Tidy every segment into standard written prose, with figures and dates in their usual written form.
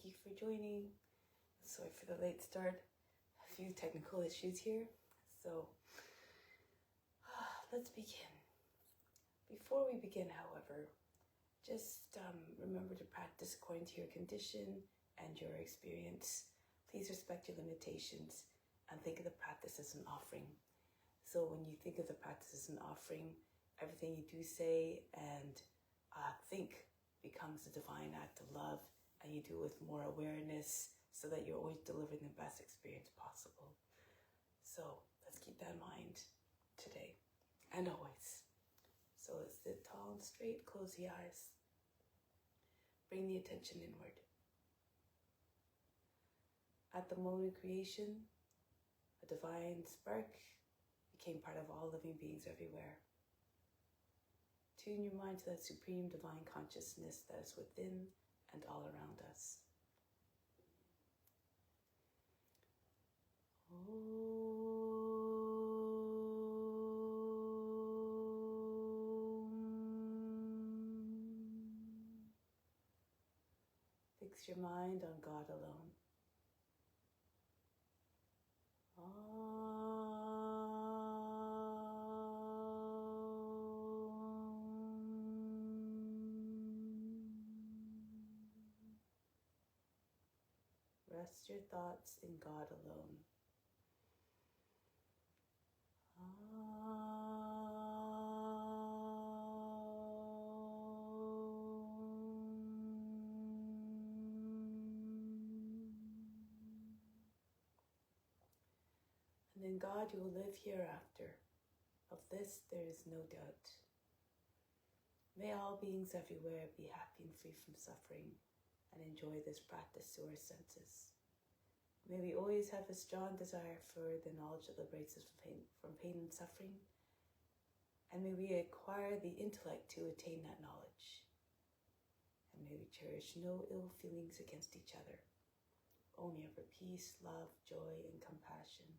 you for joining. Sorry for the late start. A few technical issues here. So let's begin. Before we begin, however, just remember to practice according to your condition and your experience. Please respect your limitations and think of the practice as an offering. So when you think of the practice as an offering, everything you do, say, and think becomes a divine act of love, and you do it with more awareness so that you're always delivering the best experience possible. So let's keep that in mind today and always. So let's sit tall and straight, close the eyes. Bring the attention inward. At the moment of creation, a divine spark became part of all living beings everywhere. Tune your mind to that supreme divine consciousness that is within and all around us. Fix your mind on God alone. Rest your thoughts in God alone. And in God you will live hereafter. Of this there is no doubt. May all beings everywhere be happy and free from suffering and enjoy this practice to our senses. May we always have a strong desire for the knowledge that liberates us from pain and suffering, and may we acquire the intellect to attain that knowledge. And may we cherish no ill feelings against each other, only ever peace, love, joy, and compassion.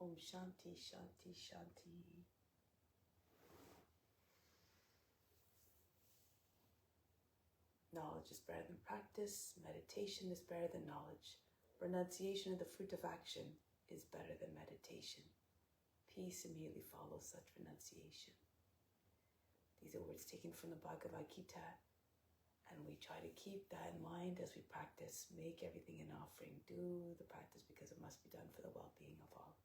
Om Shanti, Shanti, Shanti. Knowledge is better than practice. Meditation is better than knowledge. Renunciation of the fruit of action is better than meditation. Peace immediately follows such renunciation. These are words taken from the Bhagavad Gita, and we try to keep that in mind as we practice. Make everything an offering. Do the practice because it must be done for the well-being of all.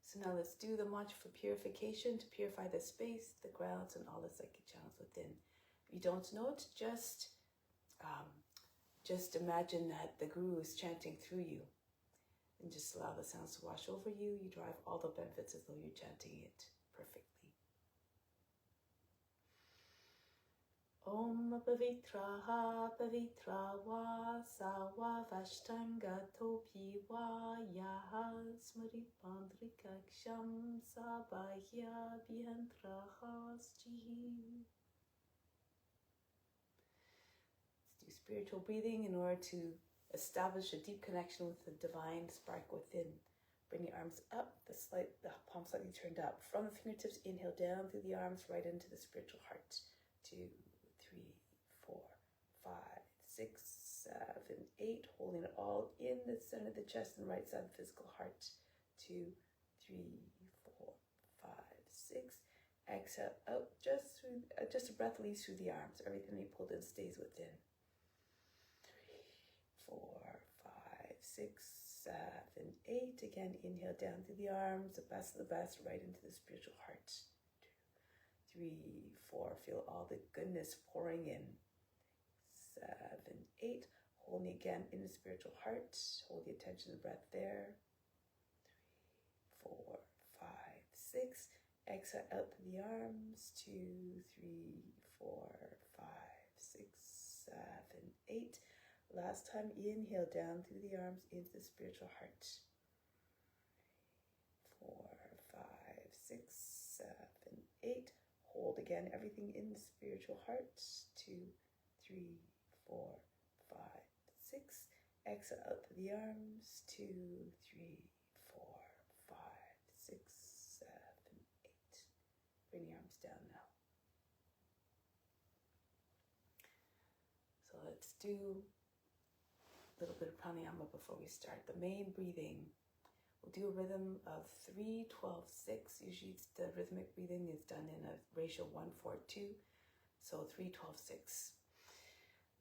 So now let's do the mantra for purification to purify the space, the grounds, and all the psychic channels within. If you don't know it, just imagine that the Guru is chanting through you, and just allow the sounds to wash over you. You derive all the benefits as though you're chanting it perfectly. Om Pavitraha Pavitra Va Sawa Vashtanga Topi Va Yaha Smripandrikaksham Sabahya Bhiantraha Sjihi. Do spiritual breathing in order to establish a deep connection with the divine spark within. Bring the arms up, the palm slightly turned up. From the fingertips, inhale down through the arms, right into the spiritual heart. 2, 3, 4, 5, 6, 7, 8. Holding it all in the center of the chest and right side of the physical heart. 2, 3, 4, 5, 6. Exhale out, just a breath leaves through the arms. Everything they pulled in stays within. 4, 5, 6, 7, 8. Again, inhale down through the arms, the best of the best, right into the spiritual heart. 2, 3, 4. Feel all the goodness pouring in. 7, 8. Holding again in the spiritual heart. Hold the attention of the breath there. 3, 4, 5, 6. Exhale out through the arms. 2, 3, 4, 5, 6, 7, 8. Last time, inhale down through the arms into the spiritual heart. 4, 5, 6, 7, 8. Hold again, everything in the spiritual heart. 2, 3, 4, 5, 6. Exhale out through the arms. 2, 3, 4, 5, 6, 7, 8. Bring the arms down now. So let's do a little bit of pranayama before we start. The main breathing, we'll do a rhythm of 3, 12, 6. Usually the rhythmic breathing is done in a ratio 1, 4, 2. So 3, 12, 6.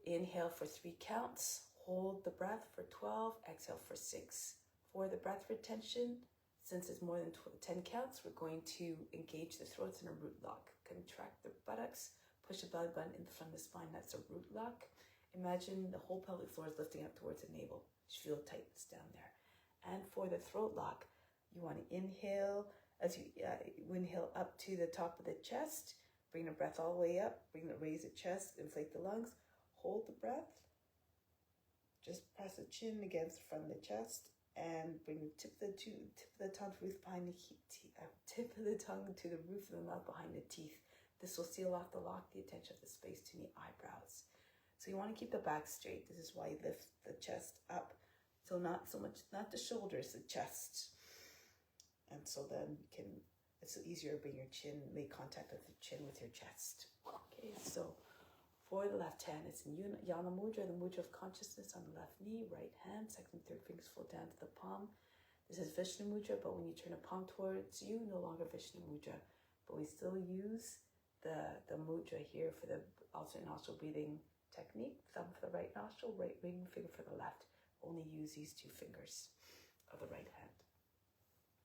Inhale for 3 counts. Hold the breath for 12. Exhale for 6. For the breath retention, since it's more than 10 counts, we're going to engage the throats in a root lock. Contract the buttocks. Push the belly button in front of the spine. That's a root lock. Imagine the whole pelvic floor is lifting up towards the navel. You feel tightness down there. And for the throat lock, you want to inhale as you inhale up to the top of the chest. Bring the breath all the way up. Raise the chest, inflate the lungs. Hold the breath. Just press the chin against the front of the chest and bring the tip of the tongue to the roof behind the tip of the tongue to the roof of the mouth behind the teeth. This will seal off the lock, the attention of the space between the eyebrows. So you want to keep the back straight. This is why you lift the chest up. So not so much, not the shoulders, the chest. And so then you can, it's easier to bring your chin, make contact with your chin with your chest. Okay, so for the left hand, it's in Yana Mudra, the mudra of consciousness on the left knee, right hand, second and third fingers flow down to the palm. This is Vishnu Mudra, but when you turn a palm towards you, no longer Vishnu Mudra. But we still use the mudra here for the alternate nostril breathing technique. Thumb for the right nostril, right ring finger for the left. Only use these 2 fingers of the right hand.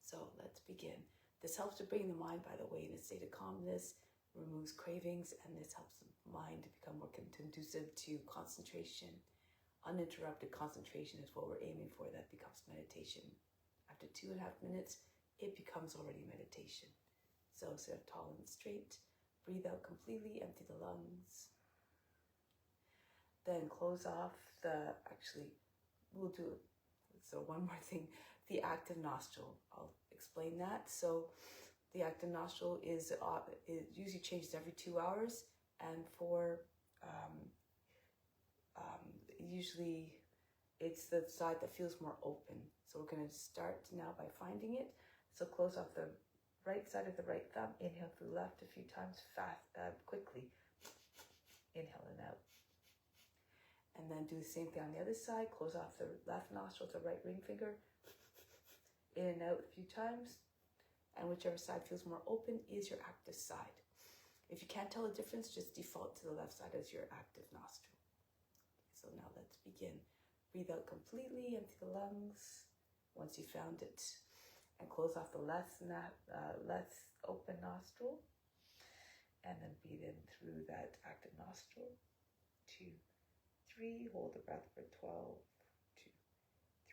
So let's begin. This helps to bring the mind, by the way, in a state of calmness, removes cravings, and this helps the mind to become more conducive to concentration. Uninterrupted concentration is what we're aiming for. That becomes meditation. After 2.5 minutes, it becomes already meditation. So sit up tall and straight. Breathe out completely, empty the lungs. Then close off we'll do, so one more thing, the active nostril. I'll explain that. So the active nostril it usually changes every 2 hours, and for usually it's the side that feels more open. So we're going to start now by finding it. So close off the right side of the right thumb. Inhale through left a few times, quickly. Inhale and out. And then do the same thing on the other side. Close off the left nostril to right ring finger. In and out a few times. And whichever side feels more open is your active side. If you can't tell the difference, just default to the left side as your active nostril. So now let's begin. Breathe out completely, empty the lungs once you found it. And close off the less open nostril. And then breathe in through that active nostril. 2, 3, hold the breath for 12. 2,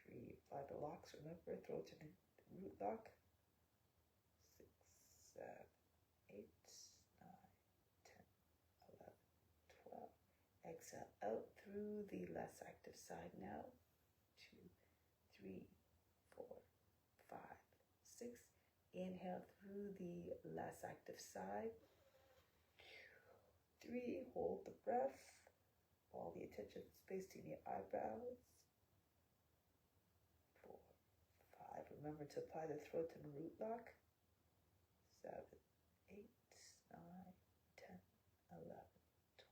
3, apply the locks. Remember, throat to the root lock. 6, 7, 8, 9, 10, 11, 12. Exhale out through the less active side now. 2, 3, 4, 5, 6. Inhale through the less active side. 3, hold the breath. All the attention space between your eyebrows. 4, 5. Remember to apply the throat and root lock. 7, 8, 9, 10, 11,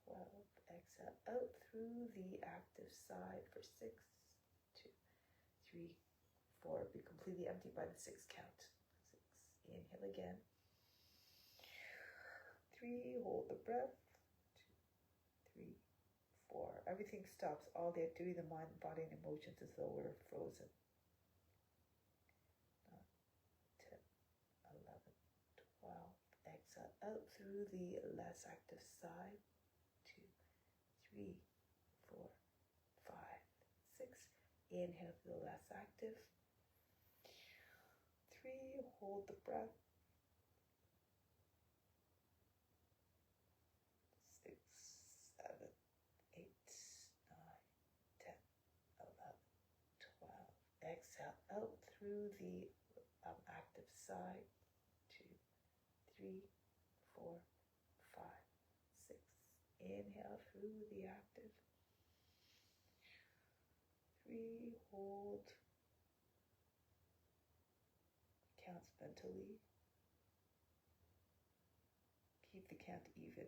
12. Exhale out through the active side for 6, 2, 3, 4. Be completely empty by the 6 count. 6. Inhale again. 3. Hold the breath. 2, 3, 4. Everything stops. All the activity of the mind, body, and emotions as though we're frozen. 9, 10, 11, 12. Exhale out through the less active side. 2, 3, 4, 5, 6. Inhale through the less active. 3. Hold the breath. 6, 7, 8, 9, 10, 11, 12. Exhale out through the active side. 2, 3, 4, 5, 6. Inhale through the active. 3. Hold. Counts mentally. Keep the count even.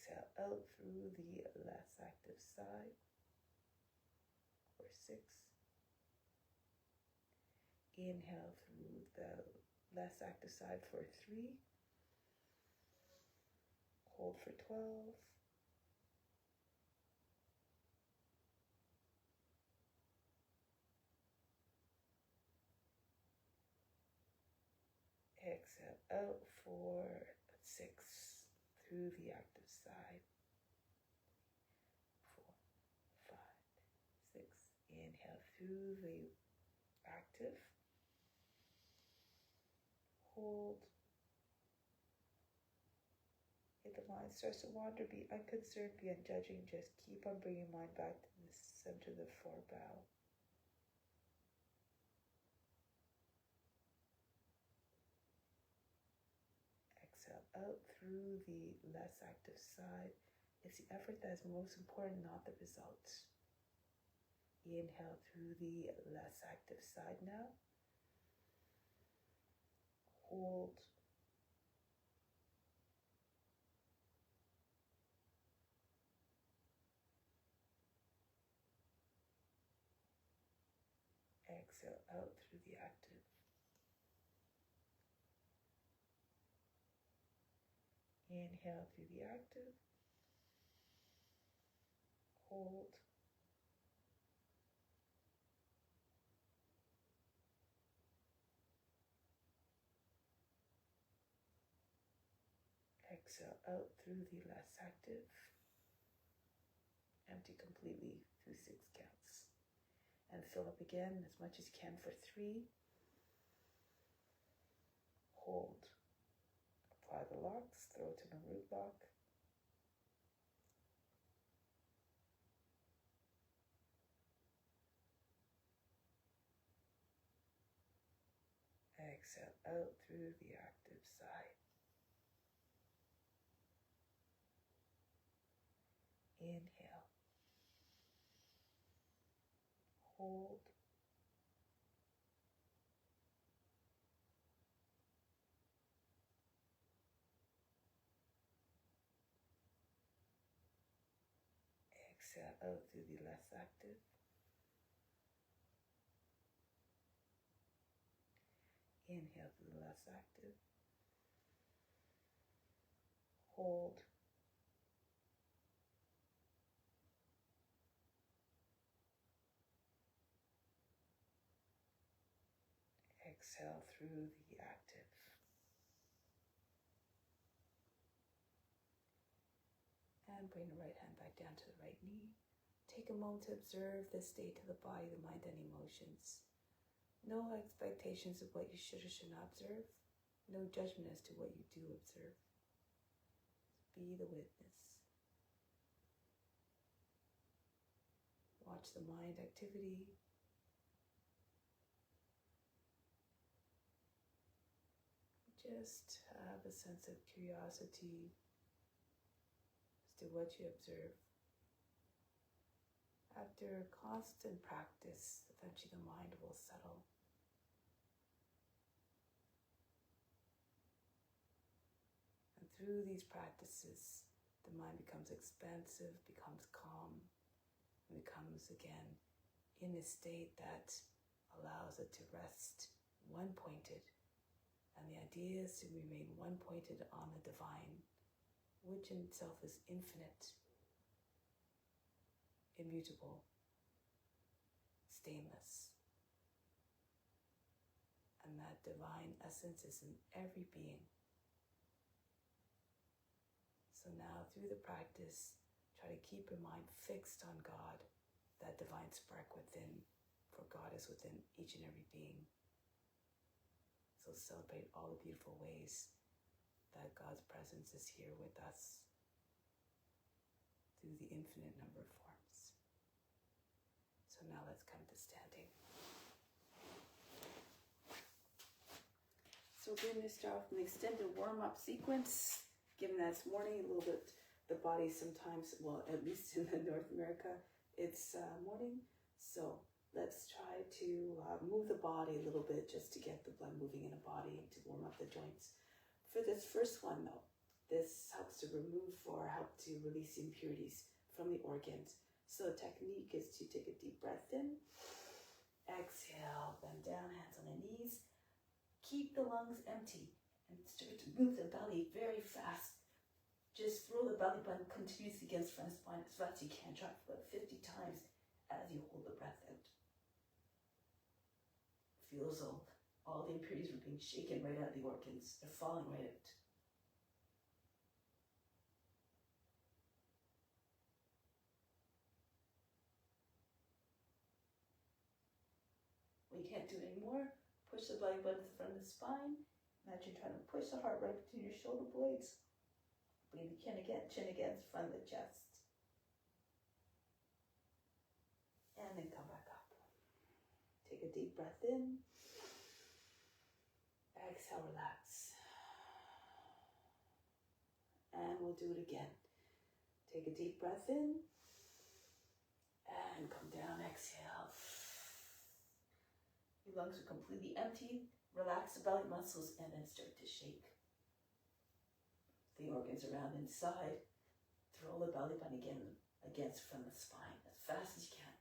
Exhale out through the less active side for 6. Inhale through the less active side for 3. Hold for 12. Exhale out for 6 through the active side. 4, 5, 6. Inhale through the active. Hold. If the mind starts to wander, be unconcerned, be unjudging. Just keep on bringing mind back to the center of the forebow. Exhale out through the less active side. It's the effort that is most important, not the results. Inhale through the less active side now. Hold. Exhale out through the active. Inhale through the active. Hold. Exhale out through the less active. Empty completely through 6 counts. And fill up again as much as you can for 3. Hold. Apply the locks, throat and a root lock. Exhale out through the active side. Inhale. Hold. Exhale out through the less active. Inhale through the less active. Hold. Exhale through the active. And bring the right hand back down to the right knee. Take a moment to observe the state of the body, the mind, and emotions. No expectations of what you should or should not observe. No judgment as to what you do observe. Be the witness. Watch the mind activity. Just have a sense of curiosity as to what you observe. After constant practice, eventually the mind will settle. And through these practices, the mind becomes expansive, becomes calm, and becomes again in a state that allows it to rest one-pointed. And the idea is to remain one-pointed on the divine, which in itself is infinite, immutable, stainless. And that divine essence is in every being. So now through the practice, try to keep your mind fixed on God, that divine spark within, for God is within each and every being. So celebrate all the beautiful ways that God's presence is here with us through the infinite number of forms. So now let's come to standing. So we're going to start off with an extended warm-up sequence, given that it's morning, a little bit, the body sometimes, well, at least in North America, it's morning. So let's try to move the body a little bit just to get the blood moving in the body to warm up the joints. For this first one though, This helps to help to release the impurities from the organs. So the technique is to take a deep breath in, exhale, bend down, hands on the knees, keep the lungs empty, and start to move the belly very fast. Just throw the belly button continuously against front spine as fast as you can. Try for about 50 times as you hold the breath out. Feel as though all the impurities are being shaken right out of the organs. They're falling right out. When you can't do it anymore, push the belly button to the front of the spine. Imagine trying to push the heart right between your shoulder blades. Bring the chin against the front of the chest. And then come back up. Take a deep breath in. Exhale, relax. And we'll do it again. Take a deep breath in. And come down, exhale. Your lungs are completely empty. Relax the belly muscles and then start to shake the organs around inside. Throw the belly button again against from the spine as fast as you can.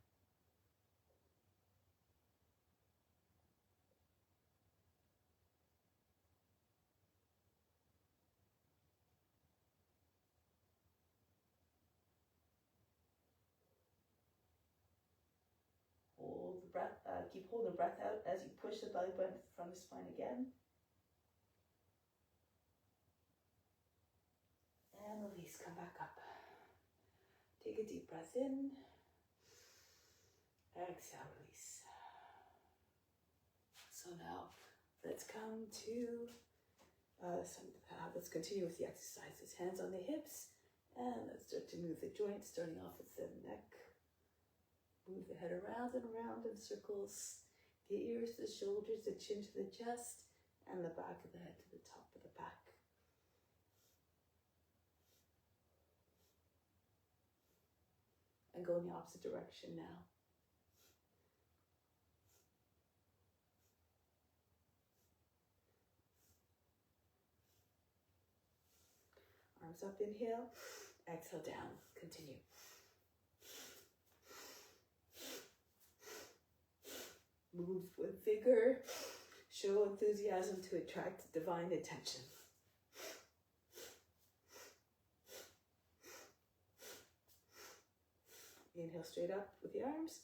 Hold the breath, keep holding the breath out as you push the belly button from the spine again. And release, come back up. Take a deep breath in. Exhale, release. So now, let's come to, let's continue with the exercises. Hands on the hips, and let's start to move the joints, starting off with the neck. Move the head around and around in circles. The ears to the shoulders, the chin to the chest, and the back of the head to the top of the back. And go in the opposite direction now. Arms up, inhale. Exhale, down. Continue. Move with vigor. Show enthusiasm to attract divine attention. Inhale straight up with the arms.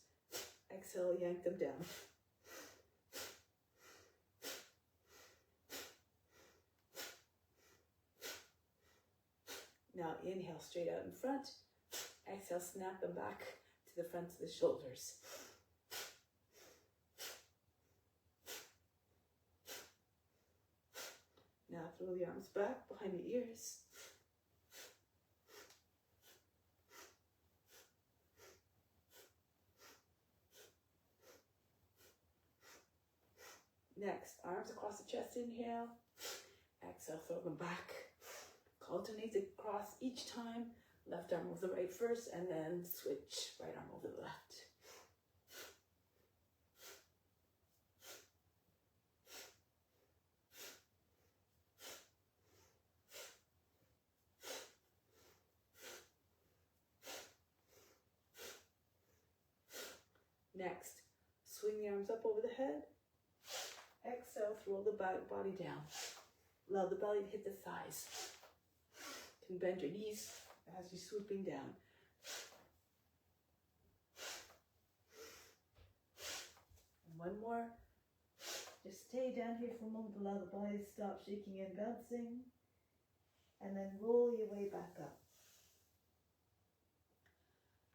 Exhale, yank them down. Now inhale straight out in front. Exhale, snap them back to the front of the shoulders. Now throw the arms back behind the ears. Next, arms across the chest, inhale. Exhale, throw them back. Alternate across each time. Left arm over the right first, and then switch. Right arm over the left. Next, swing the arms up over the head. Exhale, throw the body down. Allow the belly to hit the thighs. You can bend your knees as you're swooping down. And one more. Just stay down here for a moment. Allow the body to stop shaking and bouncing. And then roll your way back up.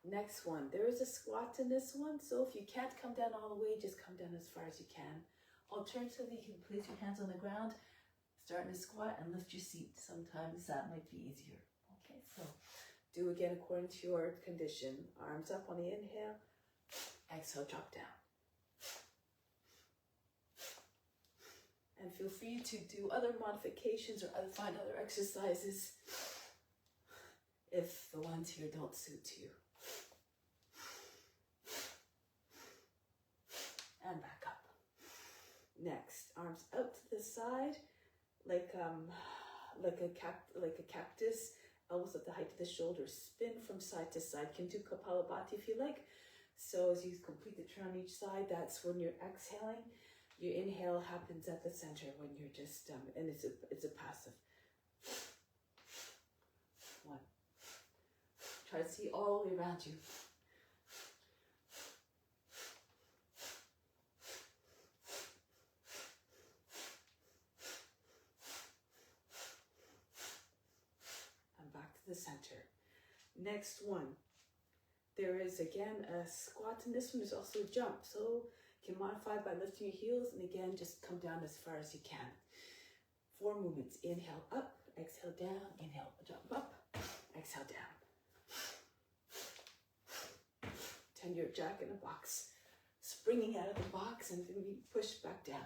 Next one, there is a squat in this one, so if you can't come down all the way, just come down as far as you can. Alternatively, you can place your hands on the ground, start in a squat, and lift your seat. Sometimes that might be easier. Okay, so do again according to your condition. Arms up on the inhale, exhale, drop down. And feel free to do other modifications or find other exercises if the ones here don't suit you. And back up. Next, arms out to the side, like like a cactus, elbows at the height of the shoulders. Spin from side to side. You can do Kapalabhati if you like. So as you complete the turn on each side, that's when you're exhaling. Your inhale happens at the center when you're just, and it's a passive. 1. Try to see all the way around you. And back to the center. Next one. There is again a squat, and this one is also a jump. So you can modify by lifting your heels, and again, just come down as far as you can. 4 movements. Inhale up, exhale down, inhale, jump up, exhale down. 10 your jack in a box. Springing out of the box and then be pushed back down.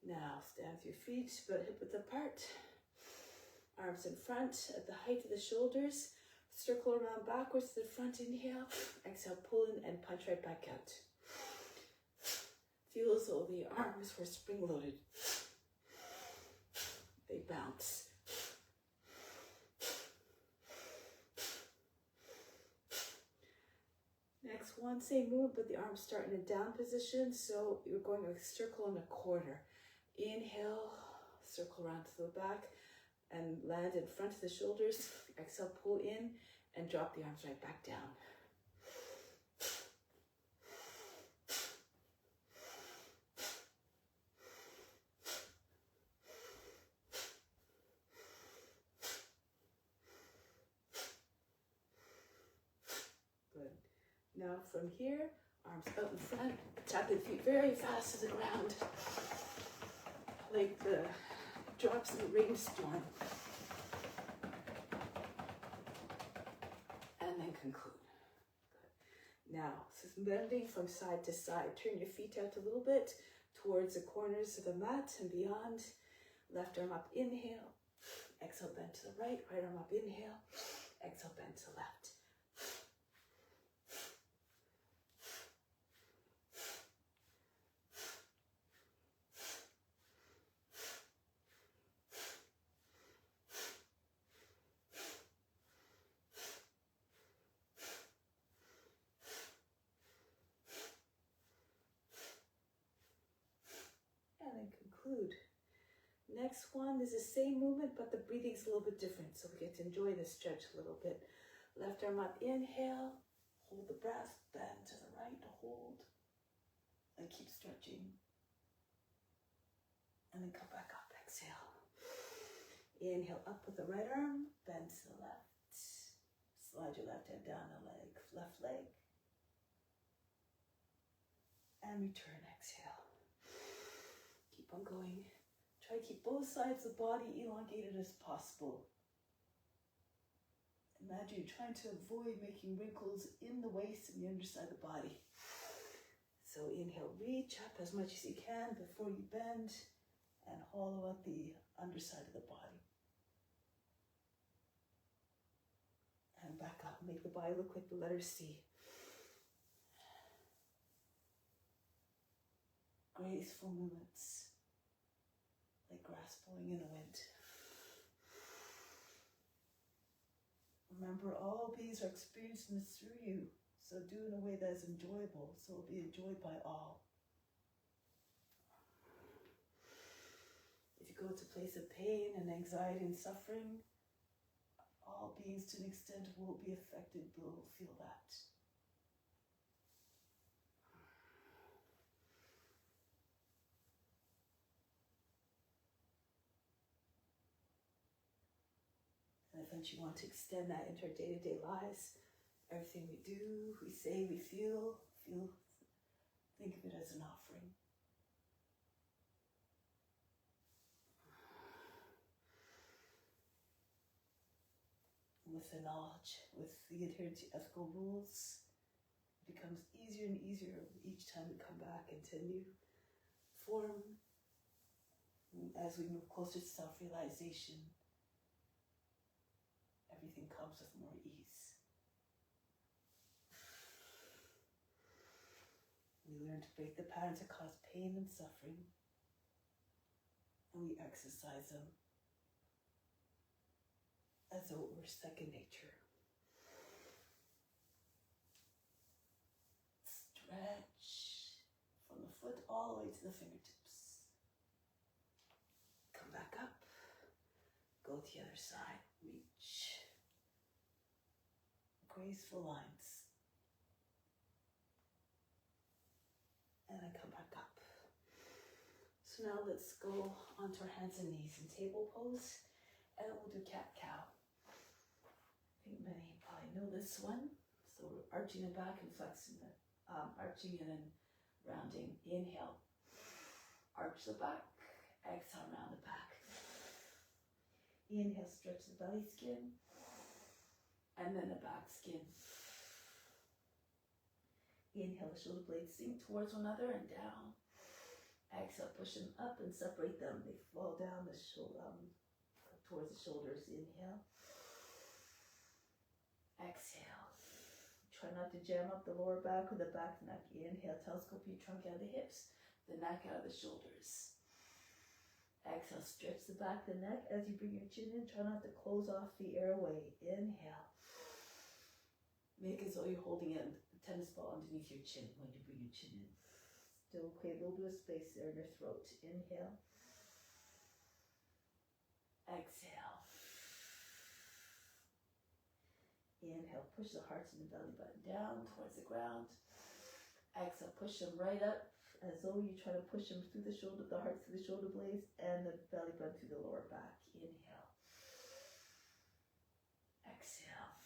Now stand with your feet, about hip width apart. Arms in front at the height of the shoulders. Circle around backwards to the front. Inhale. Exhale, pull in and punch right back out. Feel as though the arms were spring loaded. They bounce. Next one, same movement, but the arms start in a down position. So you're going a circle and a quarter. Inhale, circle around to the back and land in front of the shoulders. Exhale, pull in and drop the arms right back down. Good. Now from here, arms out in front, tap the feet very fast to the ground. Like the drops in a rainstorm. And then conclude. Good. Now, so bending from side to side. Turn your feet out a little bit towards the corners of the mat and beyond. Left arm up, inhale. Exhale, bend to the right. Right arm up, inhale. Exhale, bend to the left. Next one is the same movement, but the breathing's a little bit different, so we get to enjoy the stretch a little bit. Left arm up, inhale, hold the breath, bend to the right, hold, and keep stretching. And then come back up, exhale. Inhale up with the right arm, bend to the left. Slide your left hand down the leg, left leg. And return, exhale. Keep on going. Try to keep both sides of the body elongated as possible. Imagine you're trying to avoid making wrinkles in the waist and the underside of the body. So inhale, reach up as much as you can before you bend and hollow out the underside of the body. And back up, make the body look like the letter C. Graceful movements. Like grass blowing in the wind. Remember, all beings are experiencing this through you, so do it in a way that is enjoyable, so it will be enjoyed by all. If you go to a place of pain and anxiety and suffering, all beings to an extent will be affected, will feel that. And eventually you want to extend that into our day-to-day lives. Everything we do, we say, we feel, think of it as an offering. With the knowledge, with the adherence to ethical rules, it becomes easier and easier each time we come back into a new form As we move closer to self-realization, everything comes with more ease. We learn to break the patterns that cause pain and suffering, and we exercise them as though it were second nature. Stretch from the foot all the way to the fingertips. Come back up. Go to the other side. Reach. Graceful lines. And then come back up. So now let's go onto our hands and knees in table pose. And we'll do cat-cow. I think many probably know this one. So we're arching the back and flexing the, arching and then rounding. Inhale. Arch the back. Exhale, round the back. Inhale, stretch the belly skin. And then the back skin. Inhale, the shoulder blades sink towards one another and down. Exhale, push them up and separate them. They fall down the shoulder, towards the shoulders. Inhale. Exhale. Try not to jam up the lower back or the back neck. Inhale, telescope your trunk out of the hips, the neck out of the shoulders. Exhale, stretch the back of the neck as you bring your chin in. Try not to close off the airway. Inhale. Make as though you're holding a tennis ball underneath your chin when you bring your chin in. Still create a little bit of space there in your throat. Inhale. Exhale. Inhale, push the hearts and the belly button down towards the ground. Exhale, push them right up as though you try to push them through the shoulder, the hearts through the shoulder blades and the belly button through the lower back. Inhale. Exhale.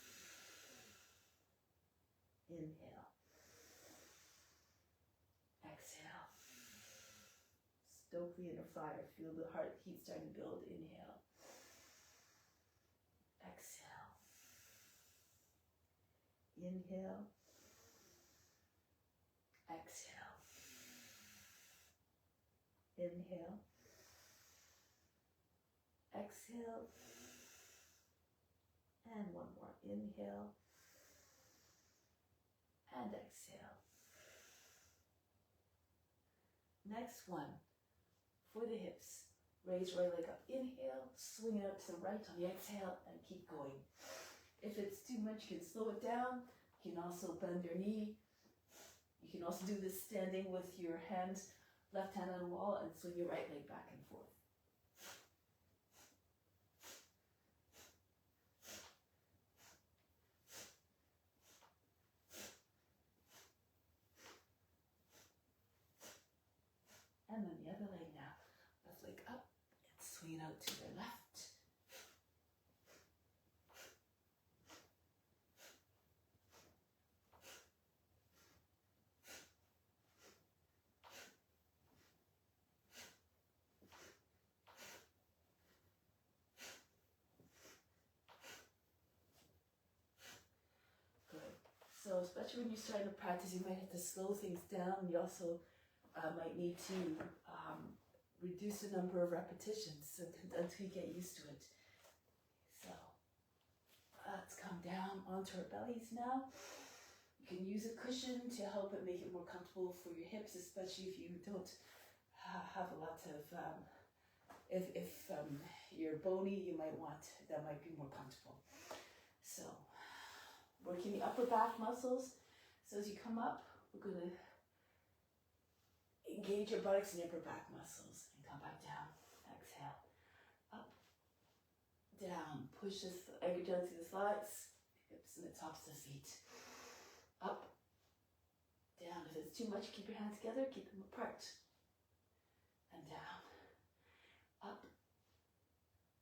Inhale. Exhale. Stoke the inner fire. Feel the heart heat starting to build. Inhale. Exhale. Inhale. Exhale. Inhale. Exhale. And one more. Inhale. And exhale. Next one. For the hips. Raise right leg up. Inhale. Swing it up to the right on the exhale and keep going. If it's too much, you can slow it down. You can also bend your knee. You can also do this standing with your hands, left hand on the wall, and swing your right leg back and forth. And then the other leg now. Left leg up and swing it out to the left. So especially when you're starting to practice, you might have to slow things down. You also might need to reduce the number of repetitions until you get used to it. So let's come down onto our bellies now. You can use a cushion to help it make it more comfortable for your hips, especially if you don't have a lot of, if you're bony, you might want, that might be more comfortable. So working the upper back muscles. So as you come up, we're going to engage your buttocks and your upper back muscles and come back down. Exhale. Up, down. Push this anchor down to the sides, hips and the tops of the feet. Up, down. If it's too much, keep your hands together, keep them apart. And down. Up,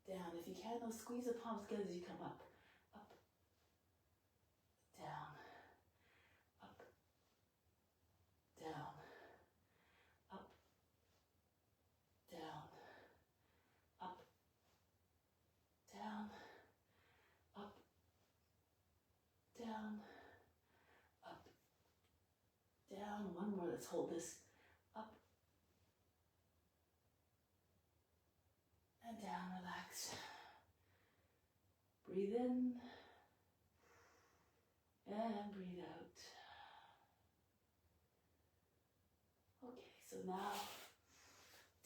down. If you can, though, squeeze the palms together as you come up. Down, up, down, up, down, up, down, up, down, up, down. One more, let's hold this. Up, and down, relax. Breathe in and breathe out. Okay, so now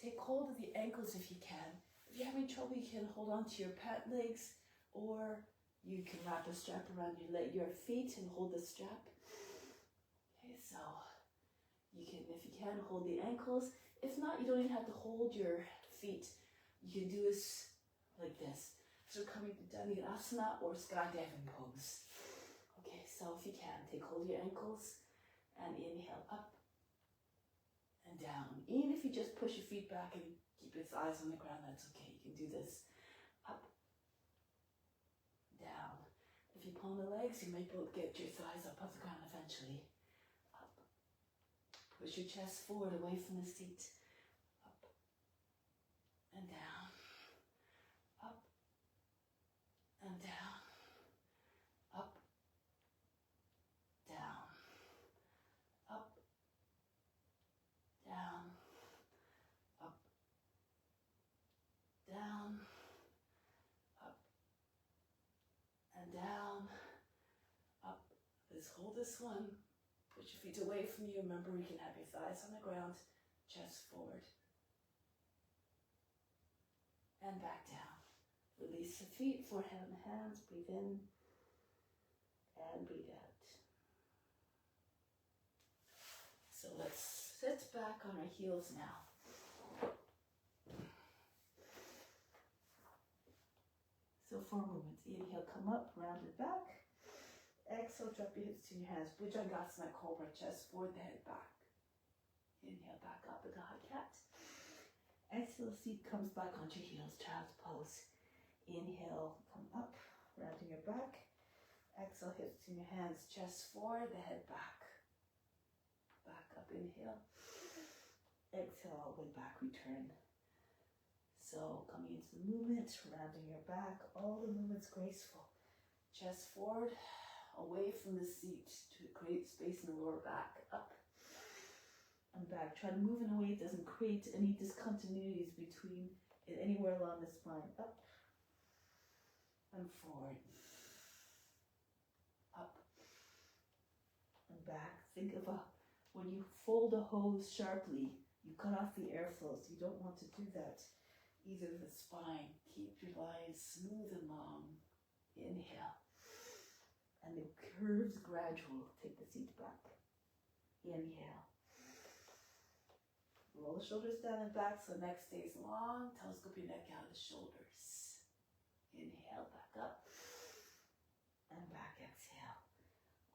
take hold of the ankles if you can. If you're having trouble, you can hold on to your pant legs, or you can wrap a strap around your feet and hold the strap. Okay, so you can, if you can, hold the ankles. If not, you don't even have to hold your feet. You can do this like this. So coming to asana or skydiving pose. Okay, so if you can, take hold of your ankles and inhale up and down. Even if you just push your feet back and keep your thighs on the ground, that's okay. You can do this. Up, down. If you palm the legs, you might both get your thighs up off the ground eventually. Up. Push your chest forward away from the seat. Up and down. Up and down. Up, down. Up, down. Up, down. Up and down. Up. Let's hold this one. Put your feet away from you. Remember, you can have your thighs on the ground, chest forward. And back down. Release the feet, forehead on the hands. Breathe in and breathe out. So let's sit back on our heels now. So 4 movements. Inhale, come up, rounded back. Exhale, drop your hips to your hands. Bhujangasana, cobra, chest forward, the head back. Inhale, back up into high cat. Exhale, seat comes back onto your heels, child's pose. Inhale, come up, rounding your back. Exhale, hips to your hands, chest forward, the head back. Back up, inhale. Exhale, all the way back, return. So coming into the movement, rounding your back, all the movements graceful. Chest forward, away from the seat to create space in the lower back. Up and back. Try to move in a way that doesn't create any discontinuities between it anywhere along the spine. Up and forward. Up and back. Think of when you fold a hose sharply, you cut off the airflow, so you don't want to do that. Either the spine. Keep your lines smooth and long. Inhale. And the curves gradual. Take the seat back. Inhale. Roll the shoulders down and back so the neck stays long. Telescope your neck out of the shoulders. Inhale, back up. And back, exhale.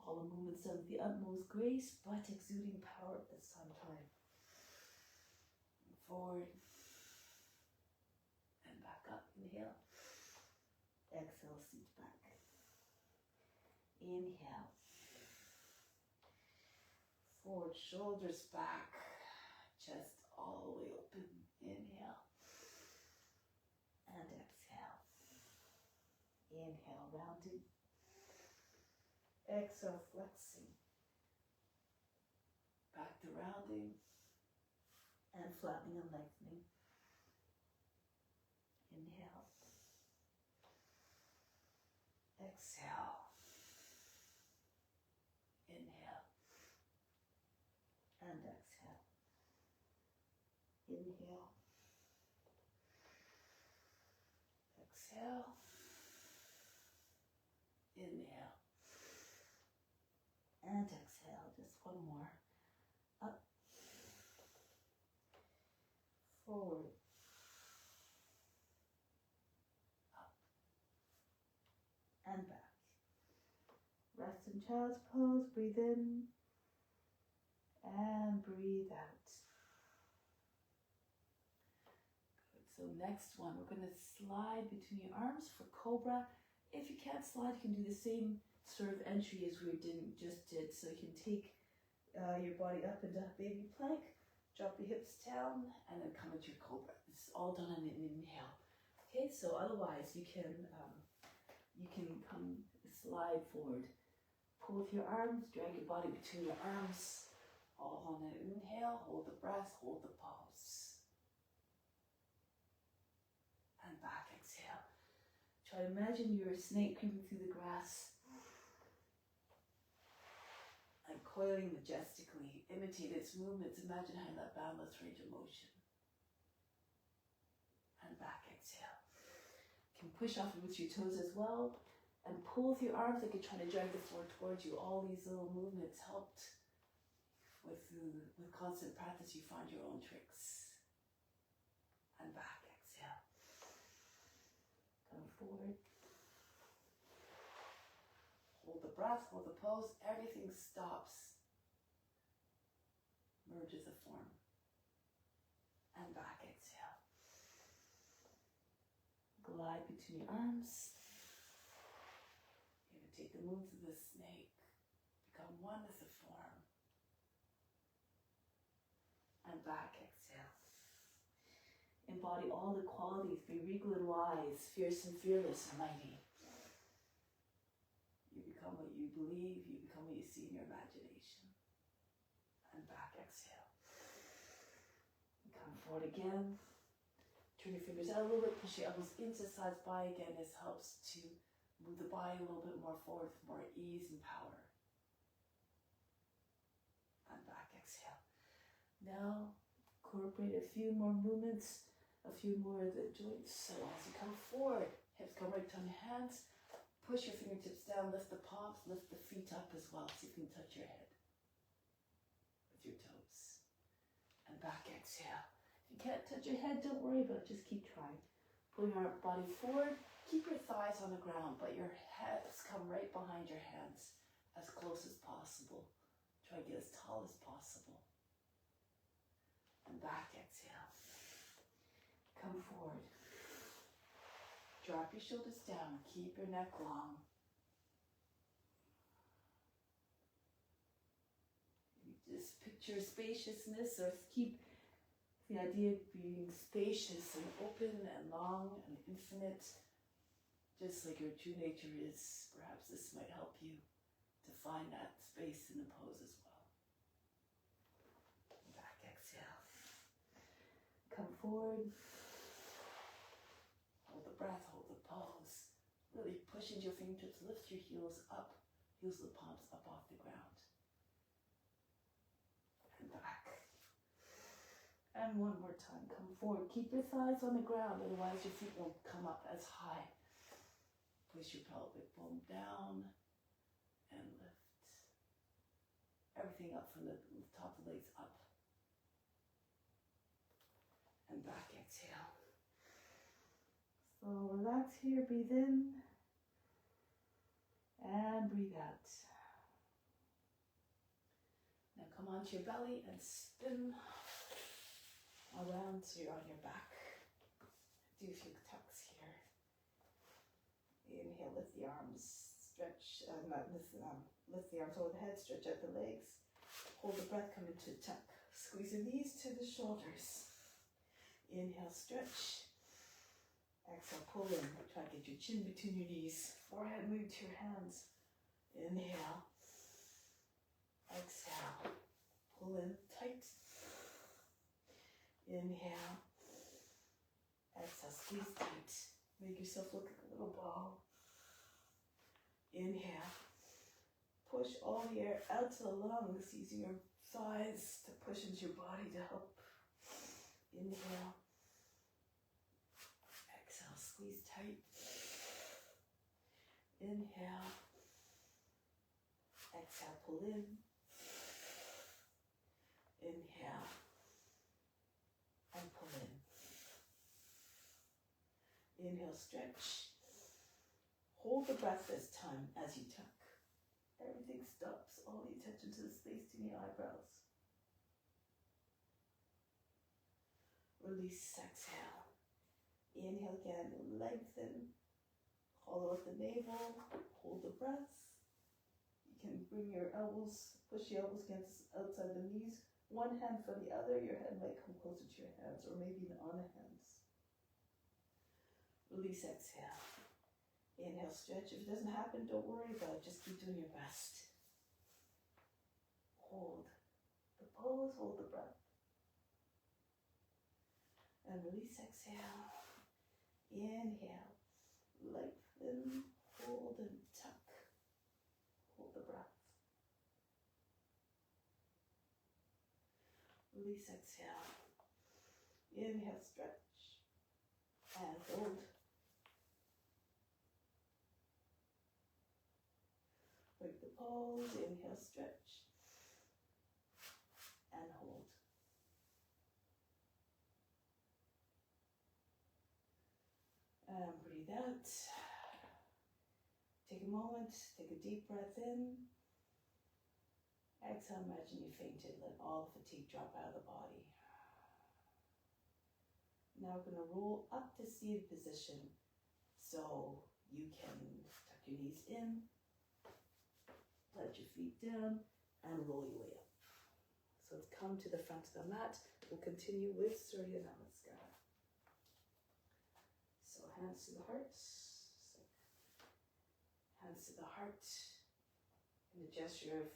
All the movements done with the utmost grace, but exuding power at the same time. Forward. And back up. Inhale. Exhale, seat back. Inhale. Forward, shoulders back. Chest all the way open. Inhale. And exhale. Inhale, rounding. Exhale, flexing. Back to rounding. And flattening and lengthening. Inhale. Exhale. Inhale. And exhale. Inhale. Exhale. Inhale. And exhale. Just one more. Up. Forward. Up. And back. Rest in child's pose. Breathe in. And breathe out. So next one, we're going to slide between your arms for cobra. If you can't slide, you can do the same sort of entry as we just did. So you can take your body up into baby plank, drop your hips down, and then come into your cobra. This is all done on an inhale. Okay, so otherwise you can come slide forward. Pull with your arms, drag your body between your arms. All on an inhale, hold the breath, hold the pose. Try to imagine you're a snake creeping through the grass and coiling majestically. Imitate its movements. Imagine how that boundless range of motion. And back, exhale. You can push off with your toes as well and pull with your arms like you're trying to drag the floor towards you. All these little movements helped. With constant practice, you find your own tricks. And back, exhale. Come forward. Hold the breath, hold the pose. Everything stops. Merge as a form. And back, exhale. Glide between your arms. Imitate the moves of the snake. Become one with the form. And back, exhale. Embody all the qualities. Be regal and wise, fierce and fearless and mighty. You become what you believe. You become what you see in your imagination. And back, exhale. Come forward again. Turn your fingers out a little bit. Push your elbows into sides by again. This helps to move the body a little bit more forward with more ease and power. And back, exhale. Now, incorporate a few more movements, a few more of the joints. So as you come forward, hips come right on your hands. Push your fingertips down, lift the palms, lift the feet up as well. So you can touch your head with your toes. And back, exhale. If you can't touch your head, don't worry about it. Just keep trying. Pull your body forward. Keep your thighs on the ground, but your hips come right behind your hands as close as possible. Try to get as tall as possible. And back, exhale. Come forward. Drop your shoulders down. Keep your neck long. You just picture spaciousness, or keep the idea of being spacious and open and long and infinite, just like your true nature is. Perhaps this might help you to find that space in the pose as well. Back, exhale. Come forward. Hold the breath, hold the pose. Really push into your fingertips, lift your heels up, heels of the palms up off the ground. And back. And one more time, come forward. Keep your thighs on the ground, otherwise your feet won't come up as high. Push your pelvic bone down and lift. Everything up from the top of the legs up. And back, exhale. So relax here, breathe in. And breathe out. Now come onto your belly and spin around so you're on your back. Do a few tucks here. Inhale, lift the arms, stretch, lift the arms over the head, stretch out the legs. Hold the breath, come into a tuck. Squeeze the knees to the shoulders. Inhale, stretch. Exhale, pull in. Try to get your chin between your knees. Forehead move to your hands. Inhale. Exhale. Pull in tight. Inhale. Exhale, squeeze tight. Make yourself look like a little ball. Inhale. Push all the air out to the lungs, using your thighs to push into your body to help. Inhale. Exhale, squeeze tight. Inhale. Exhale, pull in. Inhale. And pull in. Inhale, stretch. Hold the breath this time as you tuck. Everything stops. All the attention to the space between your eyebrows. Release, exhale. Inhale again, lengthen. Hollow out the navel. Hold the breath. You can bring your elbows, push your elbows against outside the knees. One hand from the other. Your head might come closer to your hands, or maybe on the hands. Release, exhale. Inhale, stretch. If it doesn't happen, don't worry about it. Just keep doing your best. Hold the pose, hold the breath. And release, exhale. Inhale. Lengthen, hold and tuck. Hold the breath. Release, exhale. Inhale, stretch. And hold. Break the pose. Inhale, stretch. And hold. And breathe out. Take a moment, take a deep breath in. Exhale, imagine you fainted, let all fatigue drop out of the body. Now we're going to roll up to seated position. So you can tuck your knees in, let your feet down, and roll your way up. So let's come to the front of the mat. We'll continue with Surya Namaskar. So hands to the heart. Hands to the heart. In a gesture of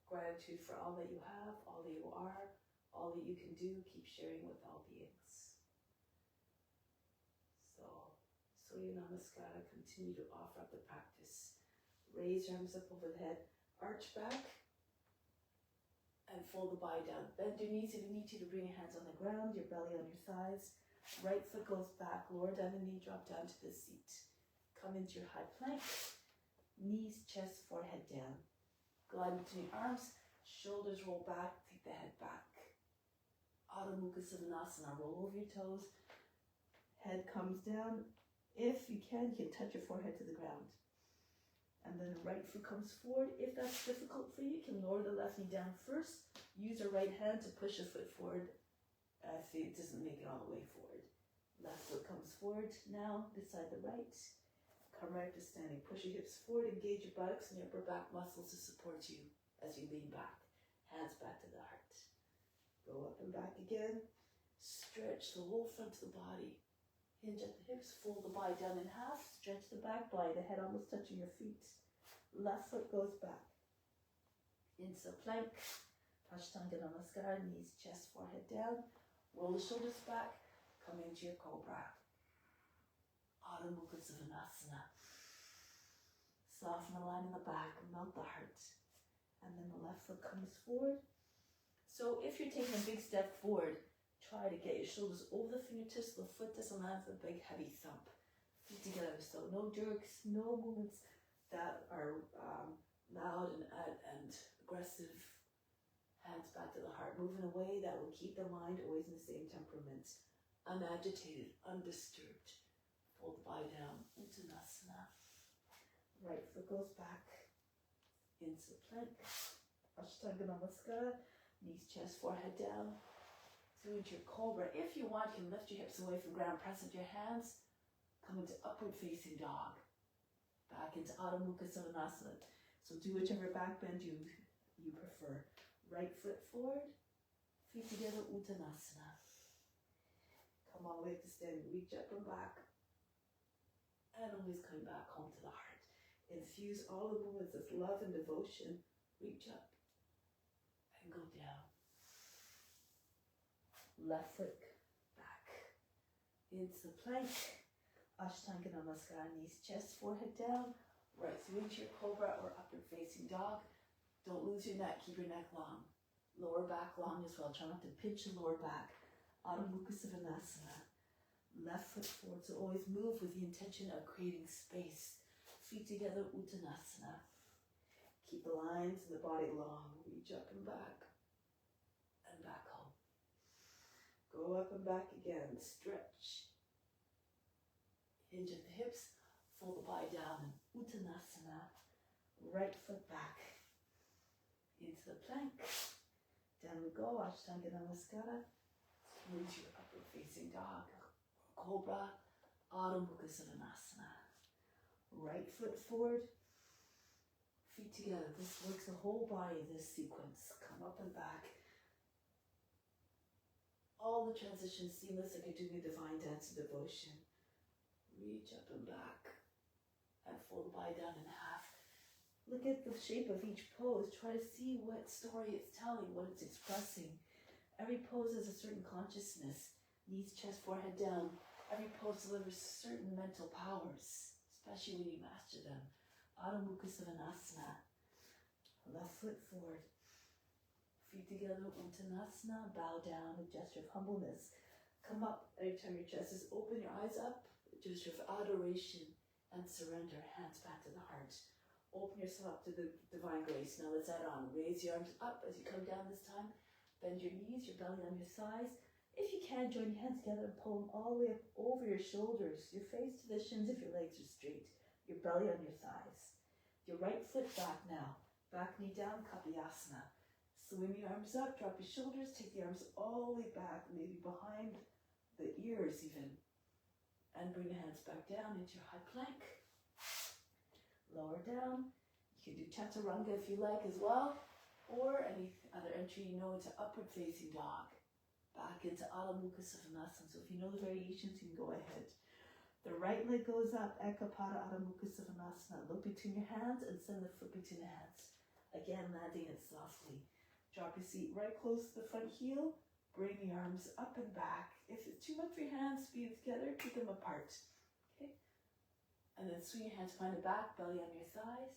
gratitude for all that you have, all that you are, all that you can do. Keep sharing with all beings. So, Surya Namaskar, continue to offer up the practice. Raise your arms up over the head, arch back, and fold the body down. Bend your knees if you need to bring your hands on the ground, your belly on your thighs. Right foot goes back, lower down the knee, drop down to the seat. Come into your high plank, knees, chest, forehead down. Glide between your arms, shoulders roll back, take the head back. Adho Mukha Svanasana, roll over your toes, head comes down. If you can touch your forehead to the ground. And then the right foot comes forward. If that's difficult for you, you can lower the left knee down first. Use your right hand to push your foot forward if it doesn't make it all the way forward. Left foot comes forward now, beside the right. Come right to standing. Push your hips forward, engage your buttocks and your upper back muscles to support you as you lean back. Hands back to the heart. Go up and back again. Stretch the whole front of the body. Hinge at the hips, fold the body down in half, stretch the back body, the head almost touching your feet. Left foot goes back. Into plank. Ashtanga Namaskar, knees, chest, forehead down. Roll the shoulders back. Come into your cobra. Adho Mukha Svanasana. Soften the line in the back, melt the heart. And then the left foot comes forward. So if you're taking a big step forward, try to get your shoulders over the fingertips so the foot doesn't land with a big heavy thump. Feet together, so no jerks, no movements that are loud and aggressive. Hands back to the heart, move in a way that will keep the mind always in the same temperament. Unagitated, undisturbed. Fold the body down, Uttanasana. Right foot goes back, into plank. Ashtanga Namaskar, knees, chest, forehead down. Through into your cobra. If you want, you can lift your hips away from the ground, press into your hands, come into upward facing dog. Back into Adho Mukha Svanasana. So do whichever back bend you prefer. Right foot forward, feet together, Uttanasana. Come all the way up to standing, reach up and back. And always coming back home to the heart. Infuse all the movements of love and devotion. Reach up and go down. Left foot back into the plank. Ashtanga Namaskar, knees, chest, forehead down. Right through into your cobra or upward facing dog. Don't lose your neck, keep your neck long. Lower back long as well. Try not to pinch the lower back. Adho Mukha Svanasana. Left foot forward, so always move with the intention of creating space. Feet together, Uttanasana. Keep the lines in the body long. Reach up and back. And back home. Go up and back again. Stretch. Hinge at the hips. Fold the body down. Uttanasana. Right foot back. Into the plank. Down we go. Ashtanga Namaskar. Into your upward facing dog. Cobra. Adho Mukha Svanasana. Right foot forward. Feet together. This works the whole body, this sequence. Come up and back. All the transitions seamless like you're doing a divine dance of devotion. Reach up and back. And fold the body down in half. Look at the shape of each pose. Try to see what story it's telling, what it's expressing. Every pose has a certain consciousness. Knees, chest, forehead down. Every pose delivers certain mental powers. especially when you master them. Adho Mukha Svanasana. Left foot forward. Feet together, Uttanasana. Bow down, a gesture of humbleness. Come up anytime your chest is open, your eyes up. A gesture of adoration and surrender. Hands back to the heart. Open yourself up to the divine grace. Now let's add on. Raise your arms up as you come down this time. Bend your knees, your belly on your thighs. If you can, join your hands together and pull them all the way up over your shoulders. Your face to the shins if your legs are straight. Your belly on your thighs. Your right foot back now. Back knee down, Kapayasana. Swim your arms up, drop your shoulders, take the arms all the way back, maybe behind the ears even. And bring the hands back down into your high plank. Lower down. You can do Chaturanga if you like as well. Or any other entry you know into upward facing dog. Back into Adho Mukha Svanasana. So if you know the variations, you can go ahead. The right leg goes up, Ekapada Adho Mukha Svanasana. Look between your hands and send the foot between the hands. Again, landing it softly. Drop your seat right close to the front heel. Bring your arms up and back. If it's too much for your hands to be together, keep them apart. Okay? And then swing your hands behind the back, belly on your thighs.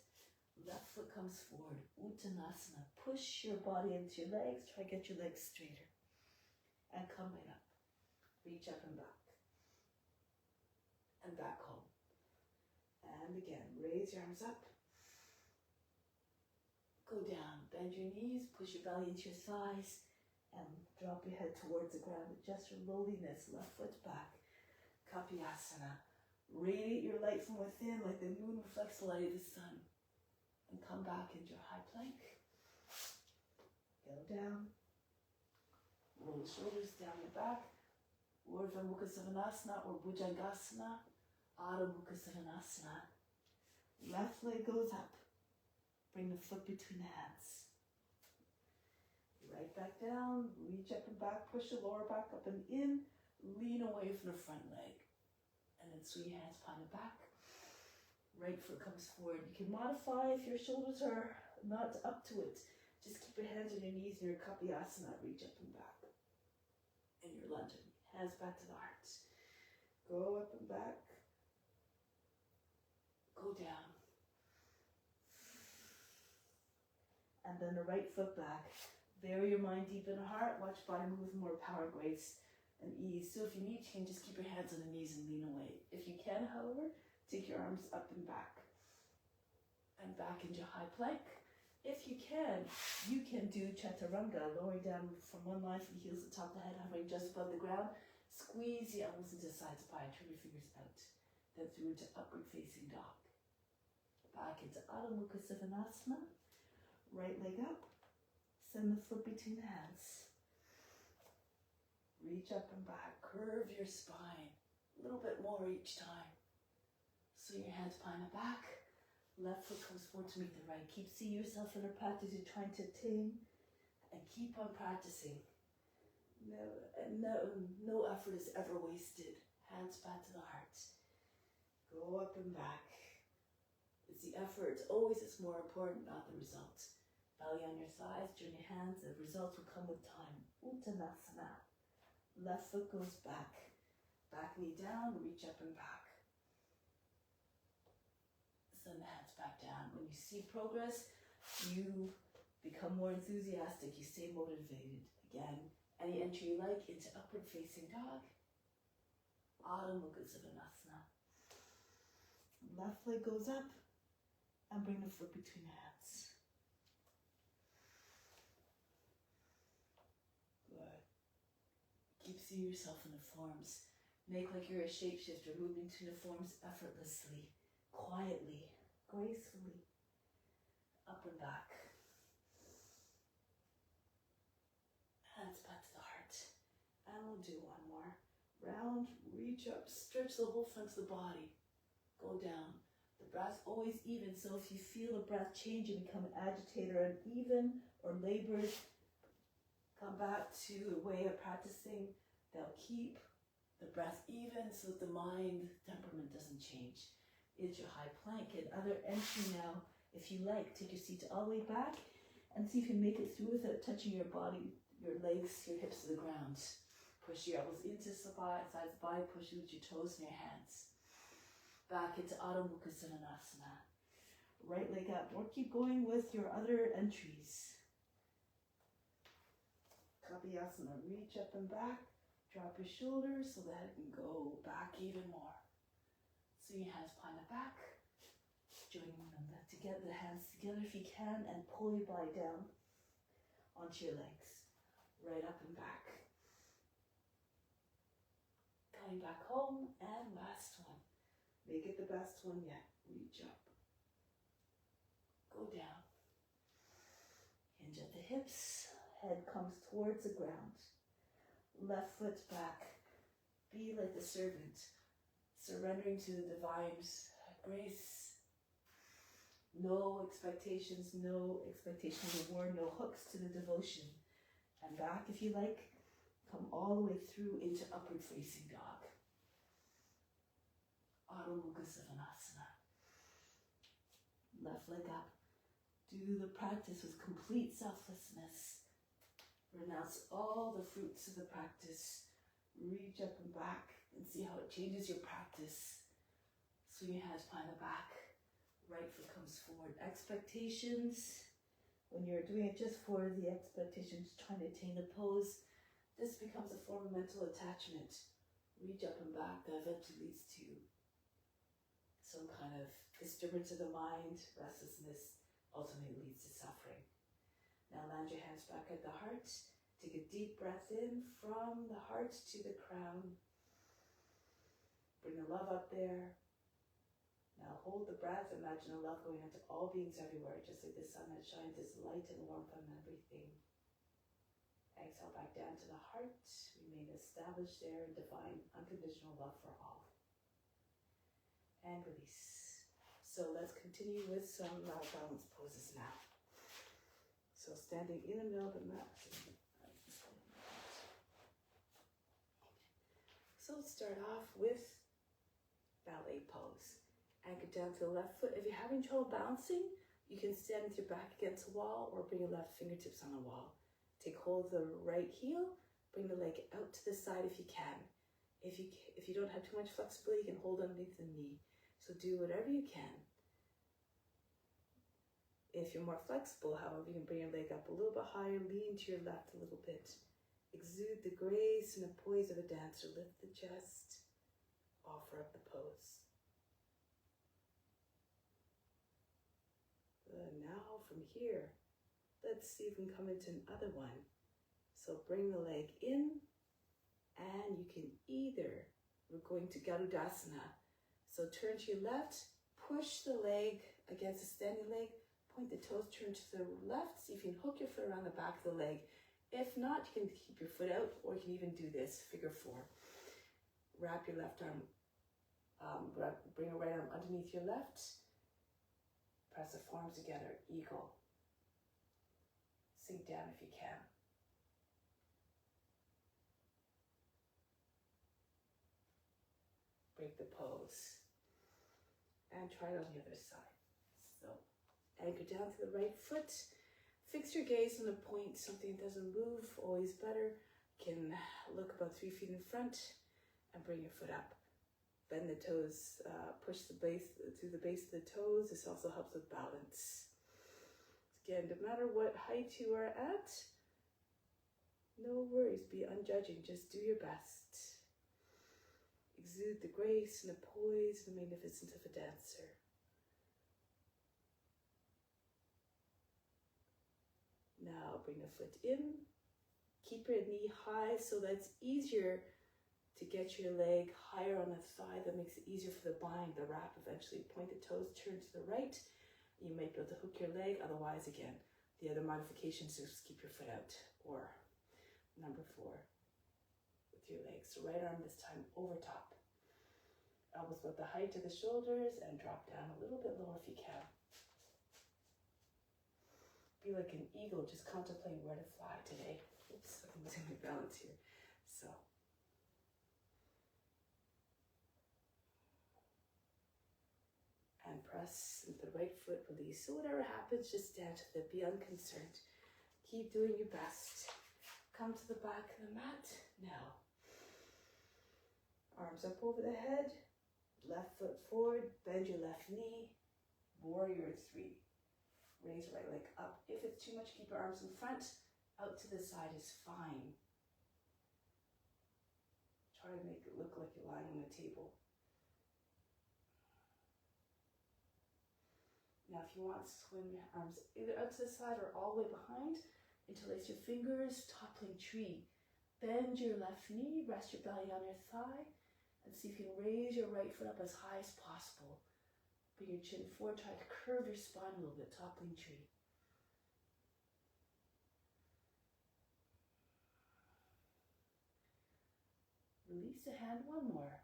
Left foot comes forward. Uttanasana. Push your body into your legs. Try to get your legs straighter. And come right up. Reach up and back. And back home. And again, raise your arms up. Go down, bend your knees, push your belly into your thighs, and drop your head towards the ground with gesture of lowliness, left foot back. Kapayasana. Radiate your light from within like the moon reflects the light of the sun. And come back into your high plank. Go down. Roll the shoulders down your back. Urdhva Mukha Svanasana or Bhujangasana. Adho Mukha Svanasana. Left leg goes up. Bring the foot between the hands. Right back down, reach up and back, push the lower back up and in, lean away from the front leg. And then swing your hands behind the back. Right foot comes forward. You can modify if your shoulders are not up to it. Just keep your hands on your knees in your Kapayasana, reach up and back. And your lungeon, hands back to the heart. Go up and back. Go down. And then the right foot back. Bury your mind deep in the heart. Watch body move with more power, grace, and ease. So if you need, you can just keep your hands on the knees and lean away. If you can, however, take your arms up and back. And back into high plank. If you can do Chaturanga, lowering down from one line from the heels to the top of the head, hovering just above the ground. Squeeze the elbows into the sides of the body. Turn your fingers out. Then through into upward facing dog. Back into Adho Mukha Svanasana. Right leg up, send the foot between the hands. Reach up and back, curve your spine. A little bit more each time. Swing your hands behind the back. Left foot comes forward to meet the right. Keep seeing yourself in a practice you're trying to attain. And keep on practicing. No effort is ever wasted. Hands back to the heart. Go up and back. It's the effort always is more important, not the result. Belly on your thighs, join your hands, the results will come with time. Uttanasana. Left foot goes back. Back knee down, reach up and back. Send the hands back down. When you see progress, you become more enthusiastic, you stay motivated. Again, any entry you like into upward facing dog. Adho Mukha Svanasana. Left leg goes up and bring the foot between the hands. Keep seeing yourself in the forms. Make like you're a shapeshifter, moving to the forms effortlessly, quietly, gracefully. Up and back. Hands back to the heart. And we'll do one more. Round, reach up, stretch the whole front of the body. Go down. The breath always even, so if you feel the breath change and become agitated or uneven or labored, come back to a way of practicing that'll keep the breath even so that the mind temperament doesn't change. It's your high plank. And other entry now, if you like, take your seat all the way back and see if you make it through without touching your body, your legs, your hips to the ground. Push your elbows into the sides of the body, push with your toes and your hands. Back into Adho Mukha Svanasana. Right leg up, or keep going with your other entries. Kapiyasana, reach up and back, drop your shoulders so the head can go back even more. So your hands behind the back, joining them together, the hands together if you can, and pull your body down onto your legs. Right up and back. Coming back home, and last one. Make it the best one yet. Reach up. Go down. Hinge at the hips. Head comes towards the ground. Left foot back. Be like the servant. Surrendering to the divine's grace. No expectations of reward. No hooks to the devotion. And back if you like. Come all the way through into upward facing dog. Adho Mukha Svanasana. Left leg up. Do the practice with complete selflessness. Renounce all the fruits of the practice. Reach up and back and see how it changes your practice. Swing your hands behind the back. Right foot comes forward. Expectations. When you're doing it just for the expectations, trying to attain the pose, this becomes a form of mental attachment. Reach up and back. That eventually leads to some kind of disturbance of the mind, restlessness, ultimately leads to suffering. Now land your hands back at the heart. Take a deep breath in from the heart to the crown. Bring the love up there. Now hold the breath. Imagine the love going out to all beings everywhere, just like the sun that shines its light and warmth on everything. Exhale back down to the heart. Remain established there in divine, unconditional love for all. And release. So let's continue with some balance poses now. So standing in the middle of the mat. So let's start off with ballet pose. Anchor down to the left foot. If you're having trouble balancing, you can stand with your back against a wall or bring your left fingertips on the wall. Take hold of the right heel, bring the leg out to the side if you can. If you don't have too much flexibility, you can hold underneath the knee. So do whatever you can. If you're more flexible, however, you can bring your leg up a little bit higher, lean to your left a little bit. Exude the grace and the poise of a dancer. Lift the chest, offer up the pose. Now from here, let's see if we can come into another one. So bring the leg in, and you can we're going to Garudasana. So turn to your left, push the leg against the standing leg, point the toes, turn to the left, see if you can hook your foot around the back of the leg. If not, you can keep your foot out, or you can even do this, figure four. Wrap your left arm, bring your right arm underneath your left, press the forearms together, eagle. Sink down if you can. Break the pose. And try it on the other side. So, anchor down to the right foot. Fix your gaze on a point, something that doesn't move, always better. You can look about 3 feet in front and bring your foot up. Bend the toes, push the base through the base of the toes. This also helps with balance. Again, no matter what height you are at, no worries, be unjudging, just do your best. Exude the grace and the poise and the magnificence of a dancer. Now bring the foot in, keep your knee high so that it's easier to get your leg higher on the thigh. That makes it easier for the bind, the wrap eventually. Point the toes, turn to the right. You might be able to hook your leg, otherwise again, the other modifications is just keep your foot out. Or number 4, with your legs. So right arm this time over top. Elbows about the height of the shoulders and drop down a little bit lower if you can. Be like an eagle, just contemplating where to fly today. Oops, I'm losing my balance here. So. And press with the right foot, release. So whatever happens, just stand to it, be unconcerned. Keep doing your best. Come to the back of the mat. Now, arms up over the head. Left foot forward, bend your left knee, warrior three. Raise right leg up. If it's too much, keep your arms in front. Out to the side is fine. Try to make it look like you're lying on a table. Now if you want, swing your arms either out to the side or all the way behind. Interlace your fingers, toppling tree. Bend your left knee, rest your belly on your thigh, and see if you can raise your right foot up as high as possible. Bring your chin forward, try to curve your spine a little bit, toppling tree. Release the hand, one more.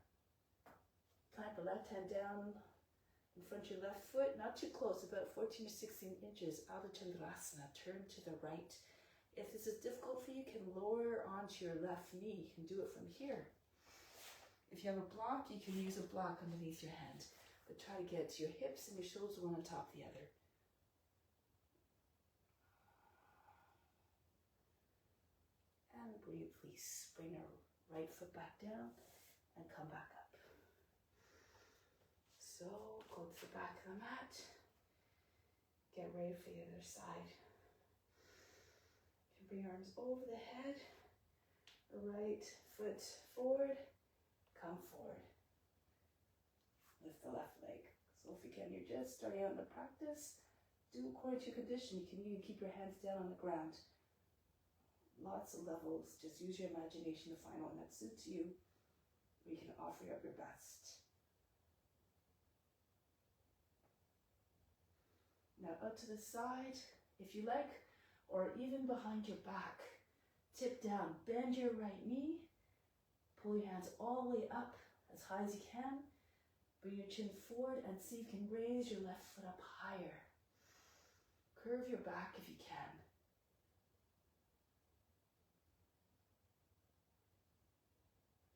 Plant the left hand down in front of your left foot, not too close, about 14 to 16 inches, Ardha Chandrasana. Turn to the right. If this is difficult for you, you can lower onto your left knee. You can do it from here. If you have a block, you can use a block underneath your hand. But try to get your hips and your shoulders one on top of the other. And briefly bring our right foot back down and come back up. So go to the back of the mat. Get ready for the other side. You can bring your arms over the head. Right foot forward. Come forward. Lift the left leg. So if you can, you're just starting out in the practice, do according to your condition. You can even keep your hands down on the ground. Lots of levels. Just use your imagination to find one that suits you, where you can offer up your best. Now up to the side, if you like, or even behind your back. Tip down, bend your right knee, pull your hands all the way up as high as you can. Bring your chin forward and see if you can raise your left foot up higher. Curve your back if you can.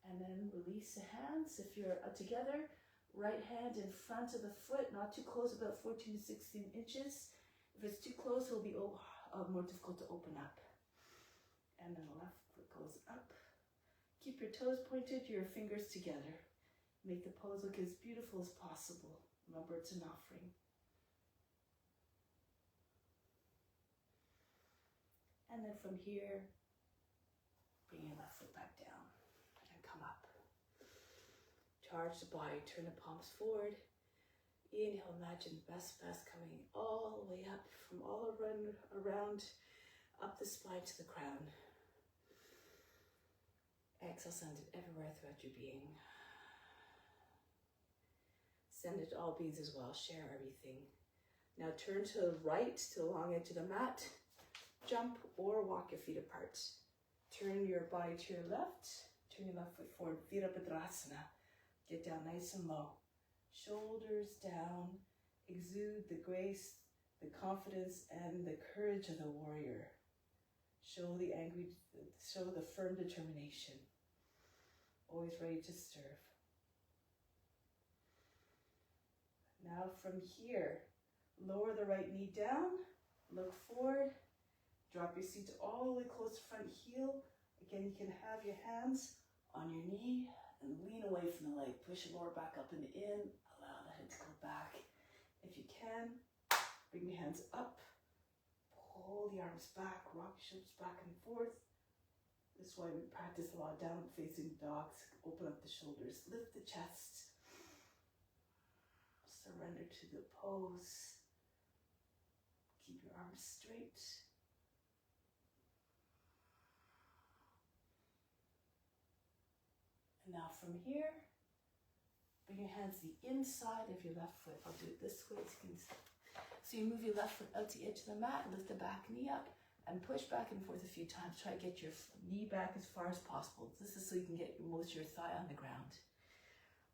And then release the hands. If you're together, right hand in front of the foot, not too close, about 14 to 16 inches. If it's too close, it'll be more difficult to open up. And then the left foot goes up. Keep your toes pointed, your fingers together. Make the pose look as beautiful as possible. Remember, it's an offering. And then from here, bring your left foot back down and come up. Charge the body, turn the palms forward. Inhale, imagine best coming all the way up, from all around, up the spine to the crown. Exhale, send it everywhere throughout your being. Send it to all beings as well. Share everything. Now turn to the right, to the long edge of the mat. Jump or walk your feet apart. Turn your body to your left. Turn your left foot forward. Virabhadrasana. Get down nice and low. Shoulders down. Exude the grace, the confidence, and the courage of the warrior. Show the firm determination. Always ready to serve. Now from here, lower the right knee down, look forward, drop your seat all the way close to front heel. Again, you can have your hands on your knee and lean away from the leg. Push your lower back up and in, allow the head to go back. If you can, bring your hands up, pull the arms back, rock your shoulders back and forth. This is why we practice a lot of downward facing dogs. Open up the shoulders, lift the chest. Surrender to the pose. Keep your arms straight. And now from here, bring your hands to the inside of your left foot. I'll do it this way. So you move your left foot out to the edge of the mat, lift the back knee up, and push back and forth a few times. Try to get your knee back as far as possible. This is so you can get most of your thigh on the ground.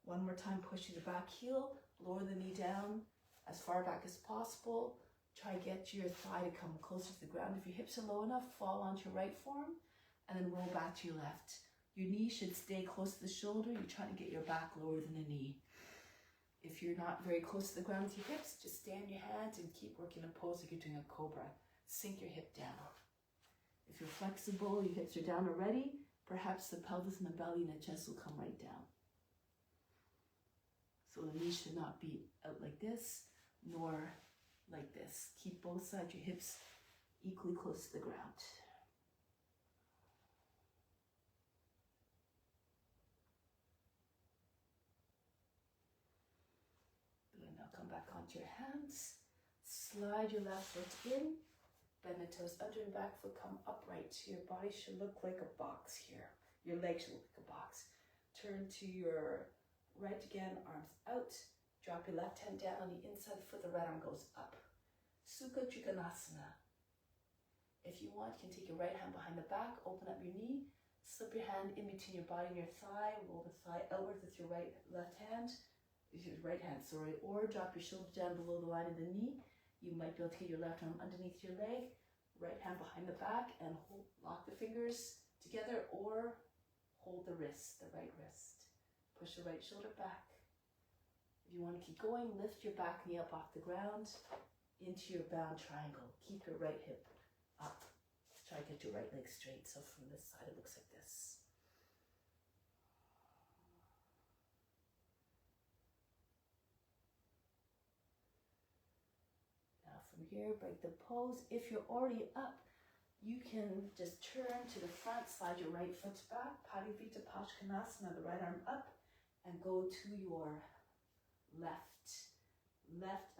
One more time, pushing the back heel. Lower the knee down as far back as possible. Try to get your thigh to come closer to the ground. If your hips are low enough, fall onto your right forearm and then roll back to your left. Your knee should stay close to the shoulder. You're trying to get your back lower than the knee. If you're not very close to the ground with your hips, just stay on your hands and keep working a pose like you're doing a cobra. Sink your hip down. If you're flexible, your hips are down already, perhaps the pelvis and the belly and the chest will come right down. So the knee should not be out like this, nor like this. Keep both sides of your hips equally close to the ground. Good, now come back onto your hands. Slide your left foot in. Bend the toes under and back foot, come upright. Your body should look like a box here. Your legs should look like a box. Turn to your right again, arms out. Drop your left hand down on the inside of the foot, the right arm goes up. Sukha Trikonasana. If you want, you can take your right hand behind the back, open up your knee, slip your hand in between your body and your thigh, roll the thigh outwards with your right hand, or drop your shoulder down below the line of the knee. You might be able to get your left arm underneath your leg, right hand behind the back, and lock the fingers together, or hold the wrist, the right wrist. Push the right shoulder back. If you want to keep going, lift your back knee up off the ground into your bound triangle. Keep your right hip up. Try to get your right leg straight. So from this side, it looks like this. From here, break the pose. If you're already up, you can just turn to the front, slide your right foot back, Padivita Paschimottanasana, the right arm up, and go to your left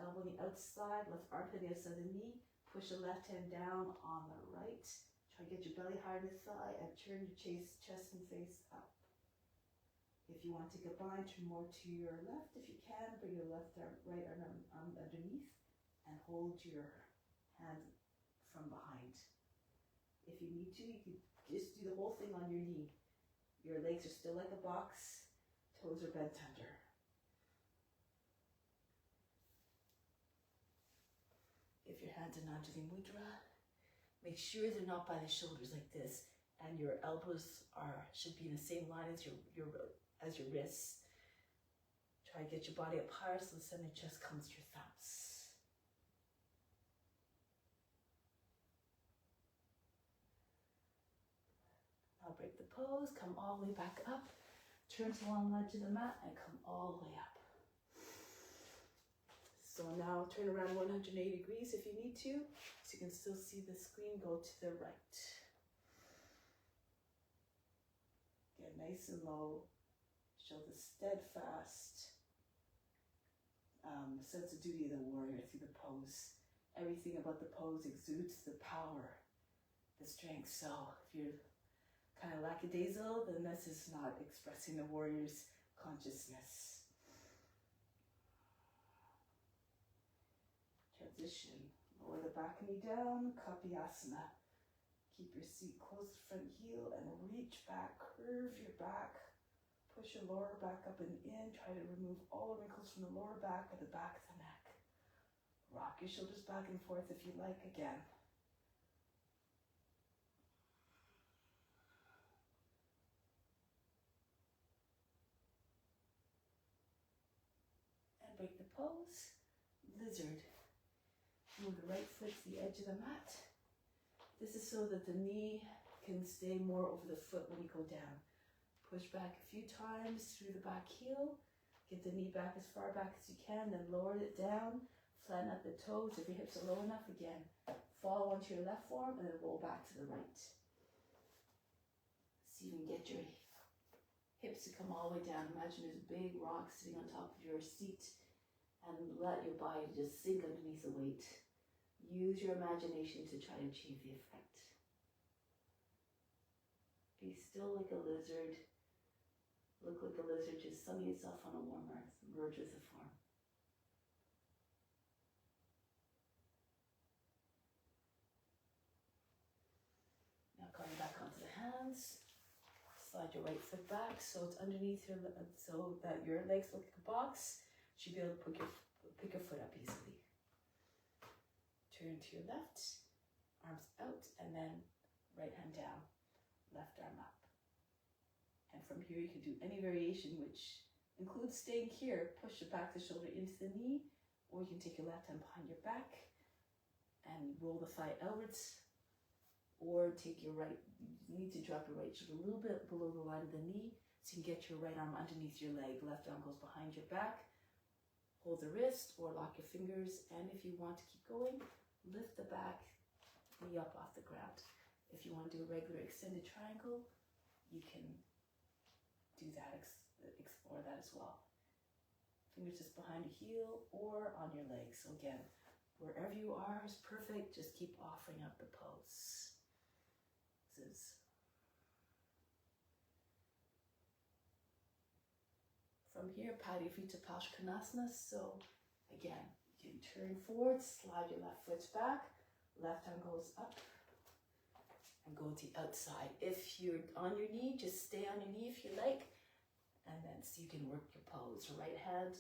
elbow on the outside, left armpit on the outside of the knee. Push the left hand down on the right. Try to get your belly higher than the thigh, and turn your chest and face up. If you want to combine, turn more to your left if you can. Bring your right arm underneath. And hold your hand from behind. If you need to, you can just do the whole thing on your knee. Your legs are still like a box, toes are bent under. If your hands are Anjali Mudra, make sure they're not by the shoulders like this, and your elbows should be in the same line as your wrists. Try to get your body up higher so the center of the chest comes to your thumbs. Break the pose, come all the way back up, turn to the long ledge of the mat, and come all the way up. So now turn around 180 degrees if you need to, so you can still see the screen. Go to the right. Get nice and low. Show the steadfast sense of duty of the warrior through the pose. Everything about the pose exudes the power, the strength. So if you're kind of lackadaisical, then this is not expressing the warrior's consciousness. Transition. Lower the back knee down, Kapiyasana. Keep your seat close to front heel and reach back, curve your back. Push your lower back up and in. Try to remove all the wrinkles from the lower back or the back of the neck. Rock your shoulders back and forth if you like again. Break the pose, lizard. Move the right foot to the edge of the mat. This is so that the knee can stay more over the foot when you go down. Push back a few times through the back heel. Get the knee back as far back as you can, then lower it down. Flatten out the toes if your hips are low enough. Again, fall onto your left forearm and then roll back to the right. See if you can get your hips to come all the way down. Imagine there's a big rock sitting on top of your seat. And let your body just sink underneath the weight. Use your imagination to try to achieve the effect. Be still like a lizard. Look like a lizard, just sunning yourself on a warm earth. Merge with the form. Now going back onto the hands. Slide your right foot back so it's underneath so that your legs look like a box. You should be able to pick your foot up easily. Turn to your left, arms out, and then right hand down, left arm up. And from here you can do any variation, which includes staying here. Push the back of the shoulder into the knee, or you can take your left hand behind your back and roll the thigh outwards, or take your right, you need to drop your right shoulder a little bit below the line of the knee so you can get your right arm underneath your leg. Left arm goes behind your back. hold the wrist or lock your fingers. And if you want to keep going, lift the back knee up off the ground. If you want to do a regular extended triangle, you can do that, explore that as well. Fingers just behind your heel or on your legs. So again, wherever you are is perfect. Just keep offering up the pose. This is from here, pat your feet to Paschimottanasana. So again, you can turn forward, slide your left foot back, left arm goes up, and go to the outside. If you're on your knee, just stay on your knee if you like, and then so you can work your pose. Right hand,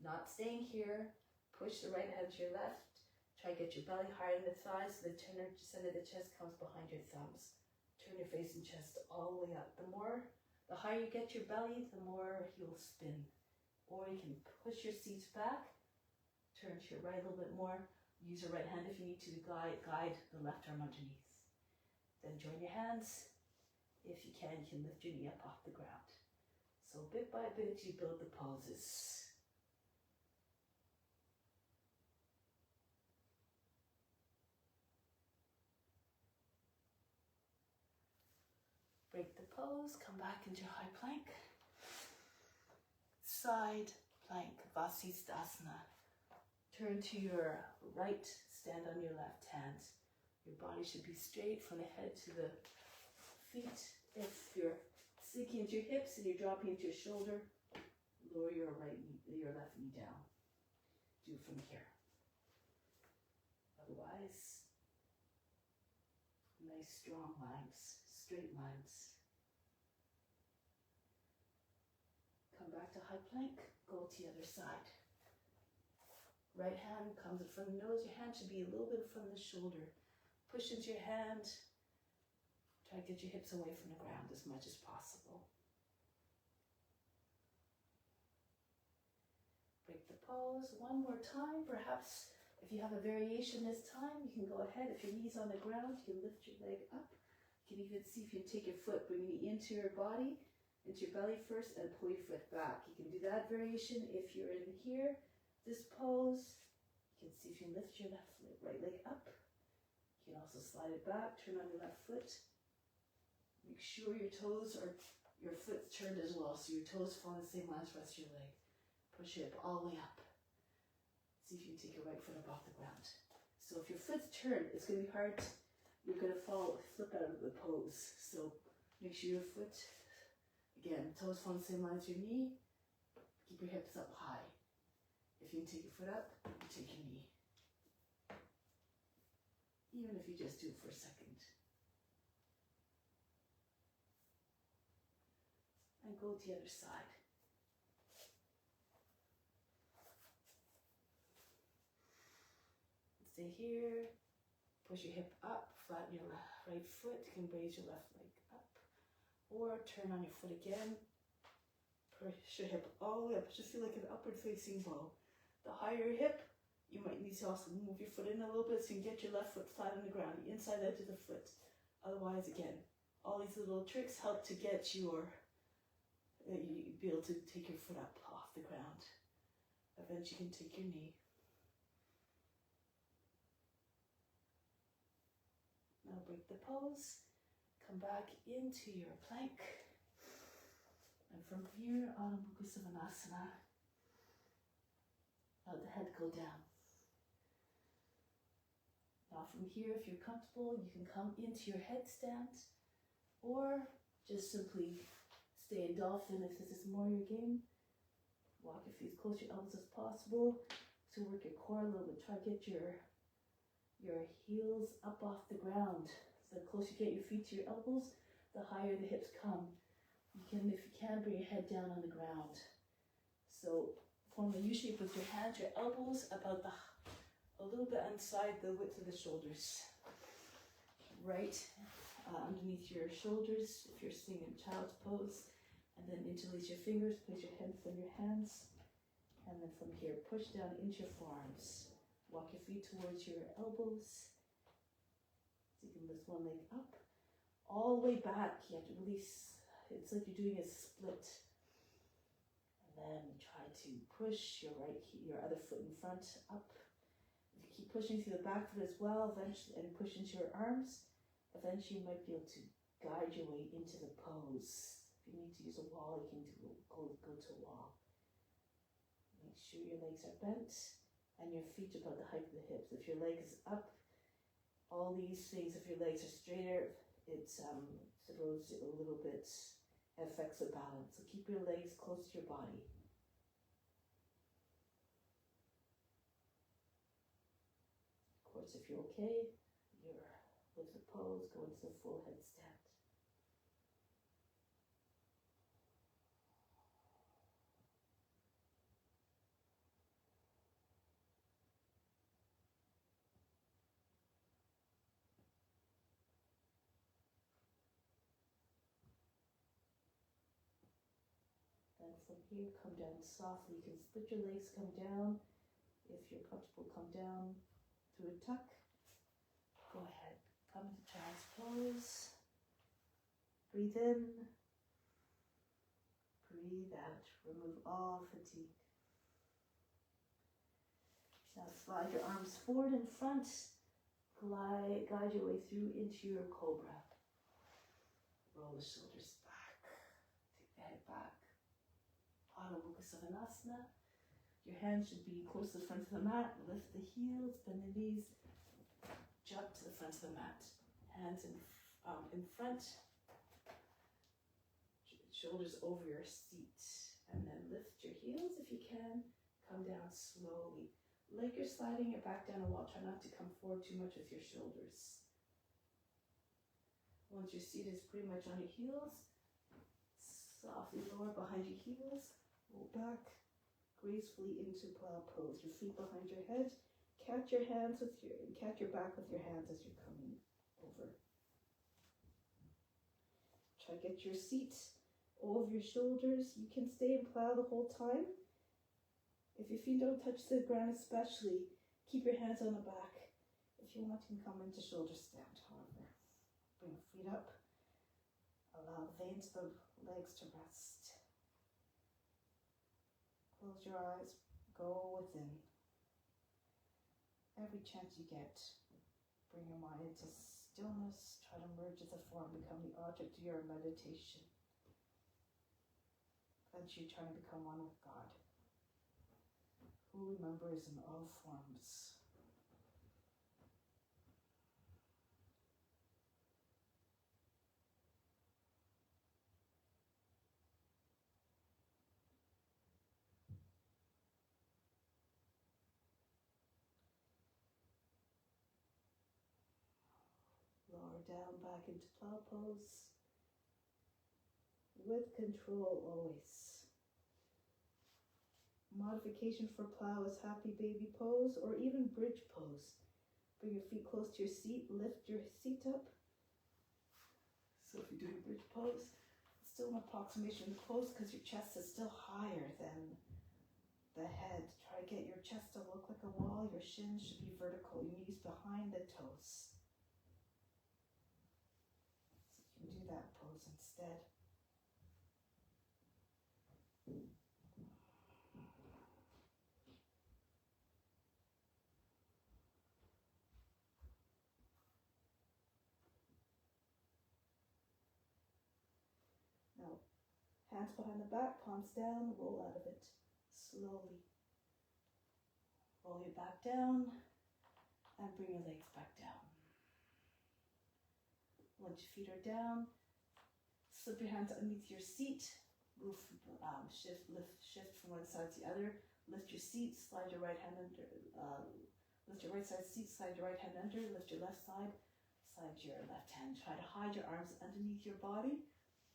not staying here, push the right hand to your left, try to get your belly higher than the thighs, so the center of the chest comes behind your thumbs. Turn your face and chest all the way up. The higher you get your belly, the more you'll spin. Or you can push your seats back, turn to your right a little bit more, use your right hand if you need to guide the left arm underneath. Then join your hands. If you can lift your knee up off the ground. So bit by bit, you build the poses. Break the pose, come back into high plank. Side plank, Vasisthasana. Turn to your right, stand on your left hand. Your body should be straight from the head to the feet. If you're sinking into your hips and you're dropping into your shoulder, lower your left knee down. Do from here. Otherwise, nice strong lines, straight lines. Come back to high plank, go to the other side. Right hand comes in front of the nose, your hand should be a little bit in front of the shoulder. Push into your hand, try to get your hips away from the ground as much as possible. Break the pose one more time. Perhaps if you have a variation this time, you can go ahead. If your knee's on the ground, you can lift your leg up. You can even see if you can take your foot, bring your knee into your body, into your belly first, and pull your foot back. You can do that variation if you're in here. This pose, you can see if you can lift your right leg up. You can also slide it back, turn on your left foot. Make sure your foot's turned as well, so your toes fall in the same line as the rest of your leg. Push your hip all the way up. See if you can take your right foot up off the ground. So if your foot's turned, it's going to be hard. You're going to flip out of the pose. So make sure your foot, again, toes fall in the same line as your knee. Keep your hips up high. If you can take your foot up, you take your knee. Even if you just do it for a second. And go to the other side. Stay here. Push your hip up, flatten your right foot. You can raise your left leg up. Or turn on your foot again. Push your hip all the way up. Just feel like an upward facing bow. The higher your hip, you might need to also move your foot in a little bit so you can get your left foot flat on the ground, the inside edge of the foot. Otherwise, again, all these little tricks help to get you be able to take your foot up off the ground. Eventually, you can take your knee. Now break the pose, come back into your plank. And from here, Adho Mukha Svanasana. Let the head go down. Now from here, if you're comfortable, you can come into your headstand or just simply stay in dolphin if this is more your game. Walk your feet as close to your elbows as possible to work your core a little bit. Try to get your heels up off the ground. So the closer you get your feet to your elbows, the higher the hips come. You can, if you can, bring your head down on the ground. So form a U shape with your hands, your elbows about a little bit inside the width of the shoulders. Right underneath your shoulders if you're sitting in child's pose. And then interlace your fingers, place your hands on your hands. And then from here, push down into your forearms. Walk your feet towards your elbows. So you can lift one leg up. All the way back, you have to release. It's like you're doing a split. And then try to push your other foot in front up. If you keep pushing through the back foot as well, eventually, and push into your arms, eventually you might be able to guide your way into the pose. If you need to use a wall, you can go to a wall. Make sure your legs are bent and your feet are about the height of the hips. If your leg is up, all these things, if your legs are straighter, it throws it a little bit, affects the balance. So keep your legs close to your body. Of course, if you're okay, with the pose, go into the full headstand. Then from here, come down softly. You can split your legs, come down. If you're comfortable, come down to a tuck. Go ahead, come into child's pose. Breathe in. Breathe out. Remove all fatigue. Now slide your arms forward and front. Guide your way through into your cobra. Roll the shoulders back. Take the head back. Adho Mukha Savasana. Your hands should be close to the front of the mat. Lift the heels, bend the knees, jump to the front of the mat. Hands in front, shoulders over your seat. And then lift your heels if you can. Come down slowly. Like you're sliding your back down a wall. Try not to come forward too much with your shoulders. Once your seat is pretty much on your heels, softly lower behind your heels. Roll back gracefully into plow pose. Your feet behind your head. Catch your back with your hands as you're coming over. Try to get your seat over your shoulders. You can stay in plow the whole time. If your feet don't touch the ground especially, keep your hands on the back. If you want, you can come into shoulder stand, however. Bring feet up. Allow the veins of the legs to rest. Close your eyes. Go within. Every chance you get, bring your mind into stillness. Try to merge as a form, become the object of your meditation. Eventually, trying to become one with God, who remembers in all forms. Lower down back into plow pose. With control always. Modification for plow is happy baby pose or even bridge pose. Bring your feet close to your seat. Lift your seat up. So if you're doing bridge pose, it's still an approximation close because your chest is still higher than the head. Try to get your chest to look like a wall. Your shins should be vertical. Your knees behind the toes. So you can do that pose instead. Now, hands behind the back, palms down, roll out of it slowly. Roll your back down and bring your legs back down. Once your feet are down, slip your hands underneath your seat. Move, shift from one side to the other. Lift your seat, slide your right hand under. Lift your right side seat, slide your right hand under. Lift your left side, slide your left hand. Try to hide your arms underneath your body.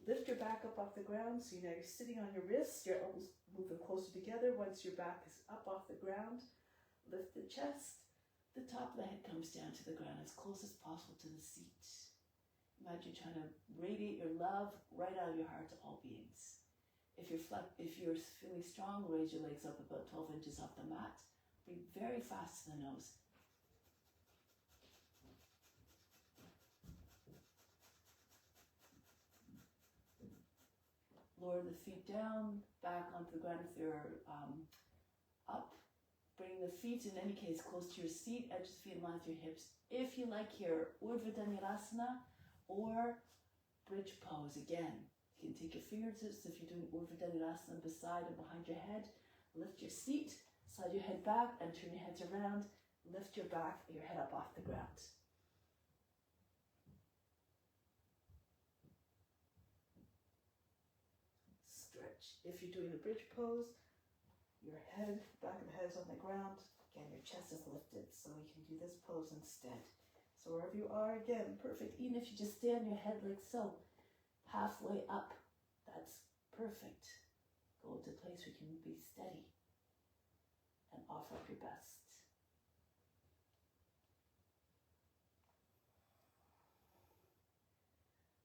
Lift your back up off the ground. So you're sitting on your wrists. Your elbows moving closer together. Once your back is up off the ground, lift the chest. The top of the head comes down to the ground as close as possible to the seat. Imagine trying to radiate your love right out of your heart to all beings. If you're feeling strong, raise your legs up about 12 inches off the mat. Breathe very fast to the nose. Lower the feet down, back onto the ground if they're up. Bring the feet, in any case, close to your seat, edge of the feet in line with your hips. If you like here, Urdhva Dhanurasana or bridge pose. Again, you can take your fingertips if you're doing Urdhva Dhanurasana beside and behind your head. Lift your seat, slide your head back and turn your heads around. Lift your back, your head up off the ground. Stretch. If you're doing the bridge pose, your head, back of the head is on the ground. Again, your chest is lifted, so you can do this pose instead. So wherever you are, again, perfect. Even if you just stay on your head like so, halfway up, that's perfect. Go to a place where you can be steady and offer up your best.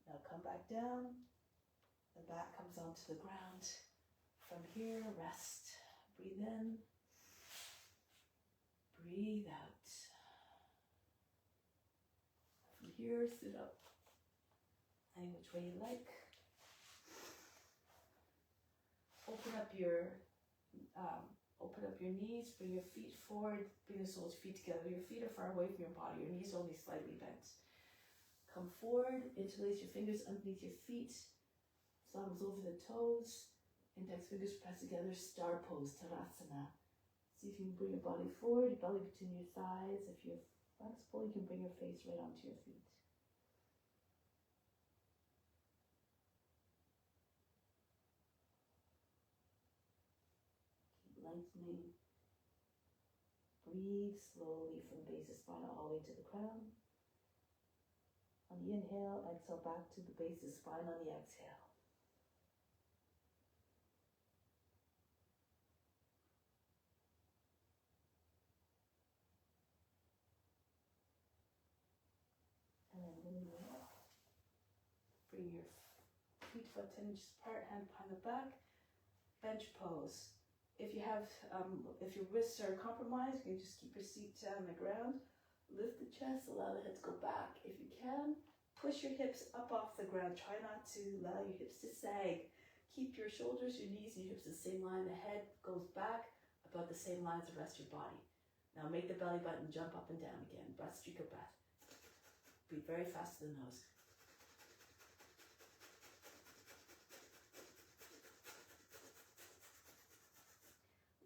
Now come back down. The back comes onto the ground. From here, rest. Breathe in. Breathe out. From here, sit up. Any which way you like. Open up your knees. Bring your feet forward. Bring the soles of your feet together. Your feet are far away from your body. Your knees are only slightly bent. Come forward. Interlace your fingers underneath your feet. Thumbs over the toes. Index fingers press together, star pose, Tadasana. See if you can bring your body forward, your belly between your thighs. If you're flexible, you can bring your face right onto your feet. Keep lengthening. Breathe slowly from base of spine all the way to the crown. On the inhale, exhale back to the base of spine on the exhale. Bring your feet about 10 inches apart, hand behind the back. Bench pose. If your wrists are compromised, you can just keep your seat on the ground. Lift the chest, allow the head to go back. If you can, push your hips up off the ground. Try not to allow your hips to sag. Keep your shoulders, your knees, and your hips the same line. The head goes back about the same line as the rest of your body. Now make the belly button jump up and down again. Breath, streak of breath. Breathe very fast to the nose.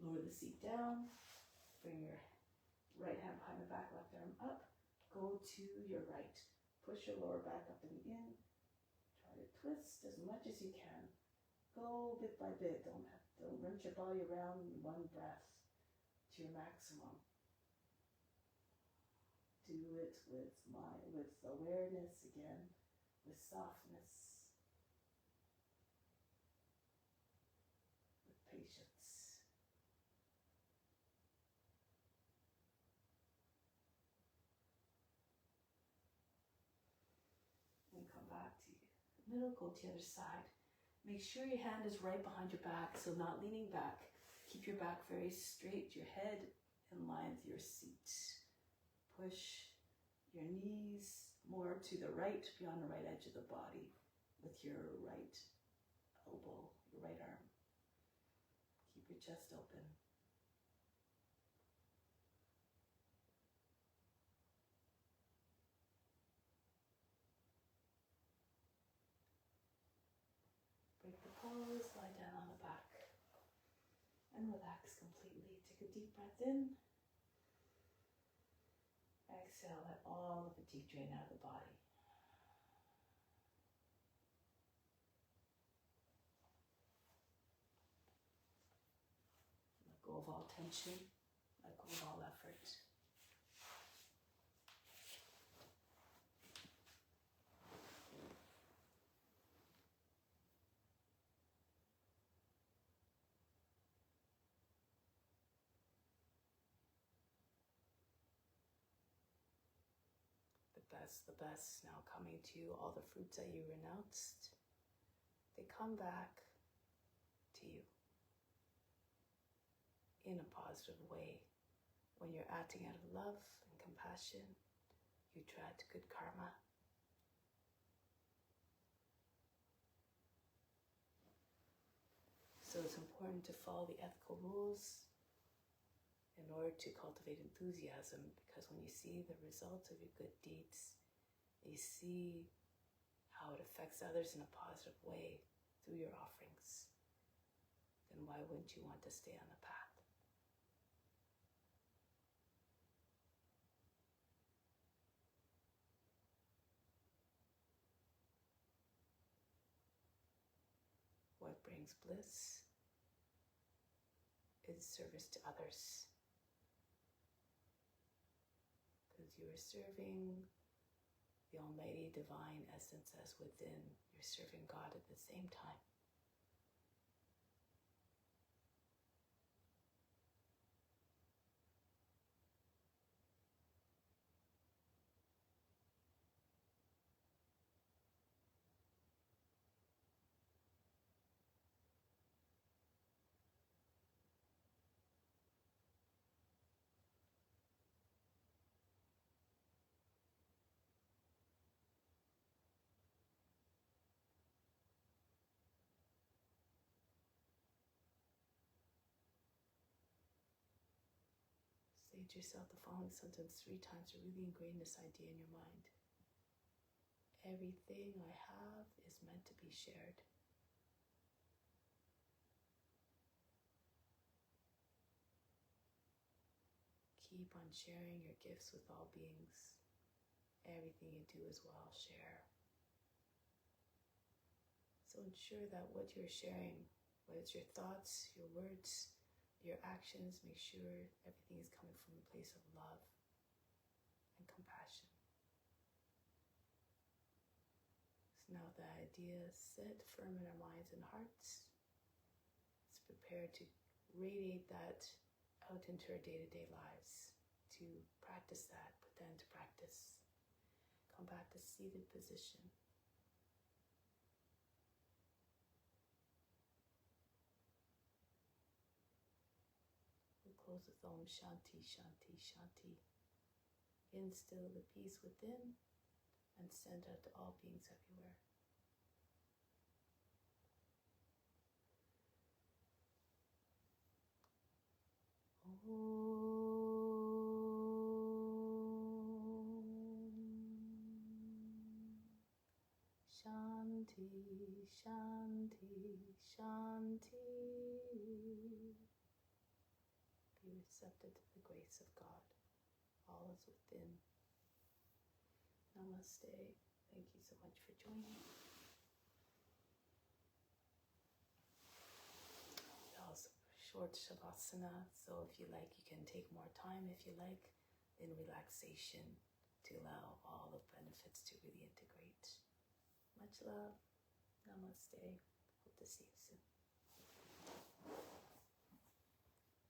Lower the seat down. Bring your right hand behind the back, left arm up. Go to your right. Push your lower back up and in. Try to twist as much as you can. Go bit by bit. Don't wrench your body around in one breath to your maximum. Do it with awareness again, with softness, with patience. And come back to the middle, go to the other side. Make sure your hand is right behind your back, so not leaning back. Keep your back very straight, your head in line with your seat. Push your knees more to the right, beyond the right edge of the body, with your right elbow, your right arm. Keep your chest open. Break the pose, lie down on the back, and relax completely. Take a deep breath in. Exhale, let all the fatigue drain out of the body. Let go of all tension, let go of all effort. The best now coming to you, all the fruits that you renounced, they come back to you in a positive way. When you're acting out of love and compassion, you attract good karma. important to follow the ethical rules in order to cultivate enthusiasm, because when you see the results of your good deeds, you see how it affects others in a positive way through your offerings, then why wouldn't you want to stay on the path? What brings bliss is service to others. Because you are serving the Almighty Divine Essence as within. You're serving God at the same time. Say to yourself the following sentence 3 times to really ingrain this idea in your mind. Everything I have is meant to be shared. Keep on sharing your gifts with all beings. Everything you do as well, share. So ensure that what you're sharing, whether it's your thoughts, your words, your actions, make sure everything is coming from a place of love and compassion. So now the idea is set firm in our minds and hearts. Let's prepare to radiate that out into our day-to-day lives, to practice that, put that into practice. Come back to seated position. We'll close with Om Shanti, Shanti, Shanti. Instill the peace within and send out to all beings everywhere. Shanti, Shanti, Shanti. Be receptive to the grace of God. All is within. Namaste. Thank you so much for joining. That was a short Shavasana, so if you like, you can take more time if you like in relaxation to allow all the benefits to really integrate. Much love. Namaste. Hope to see you soon.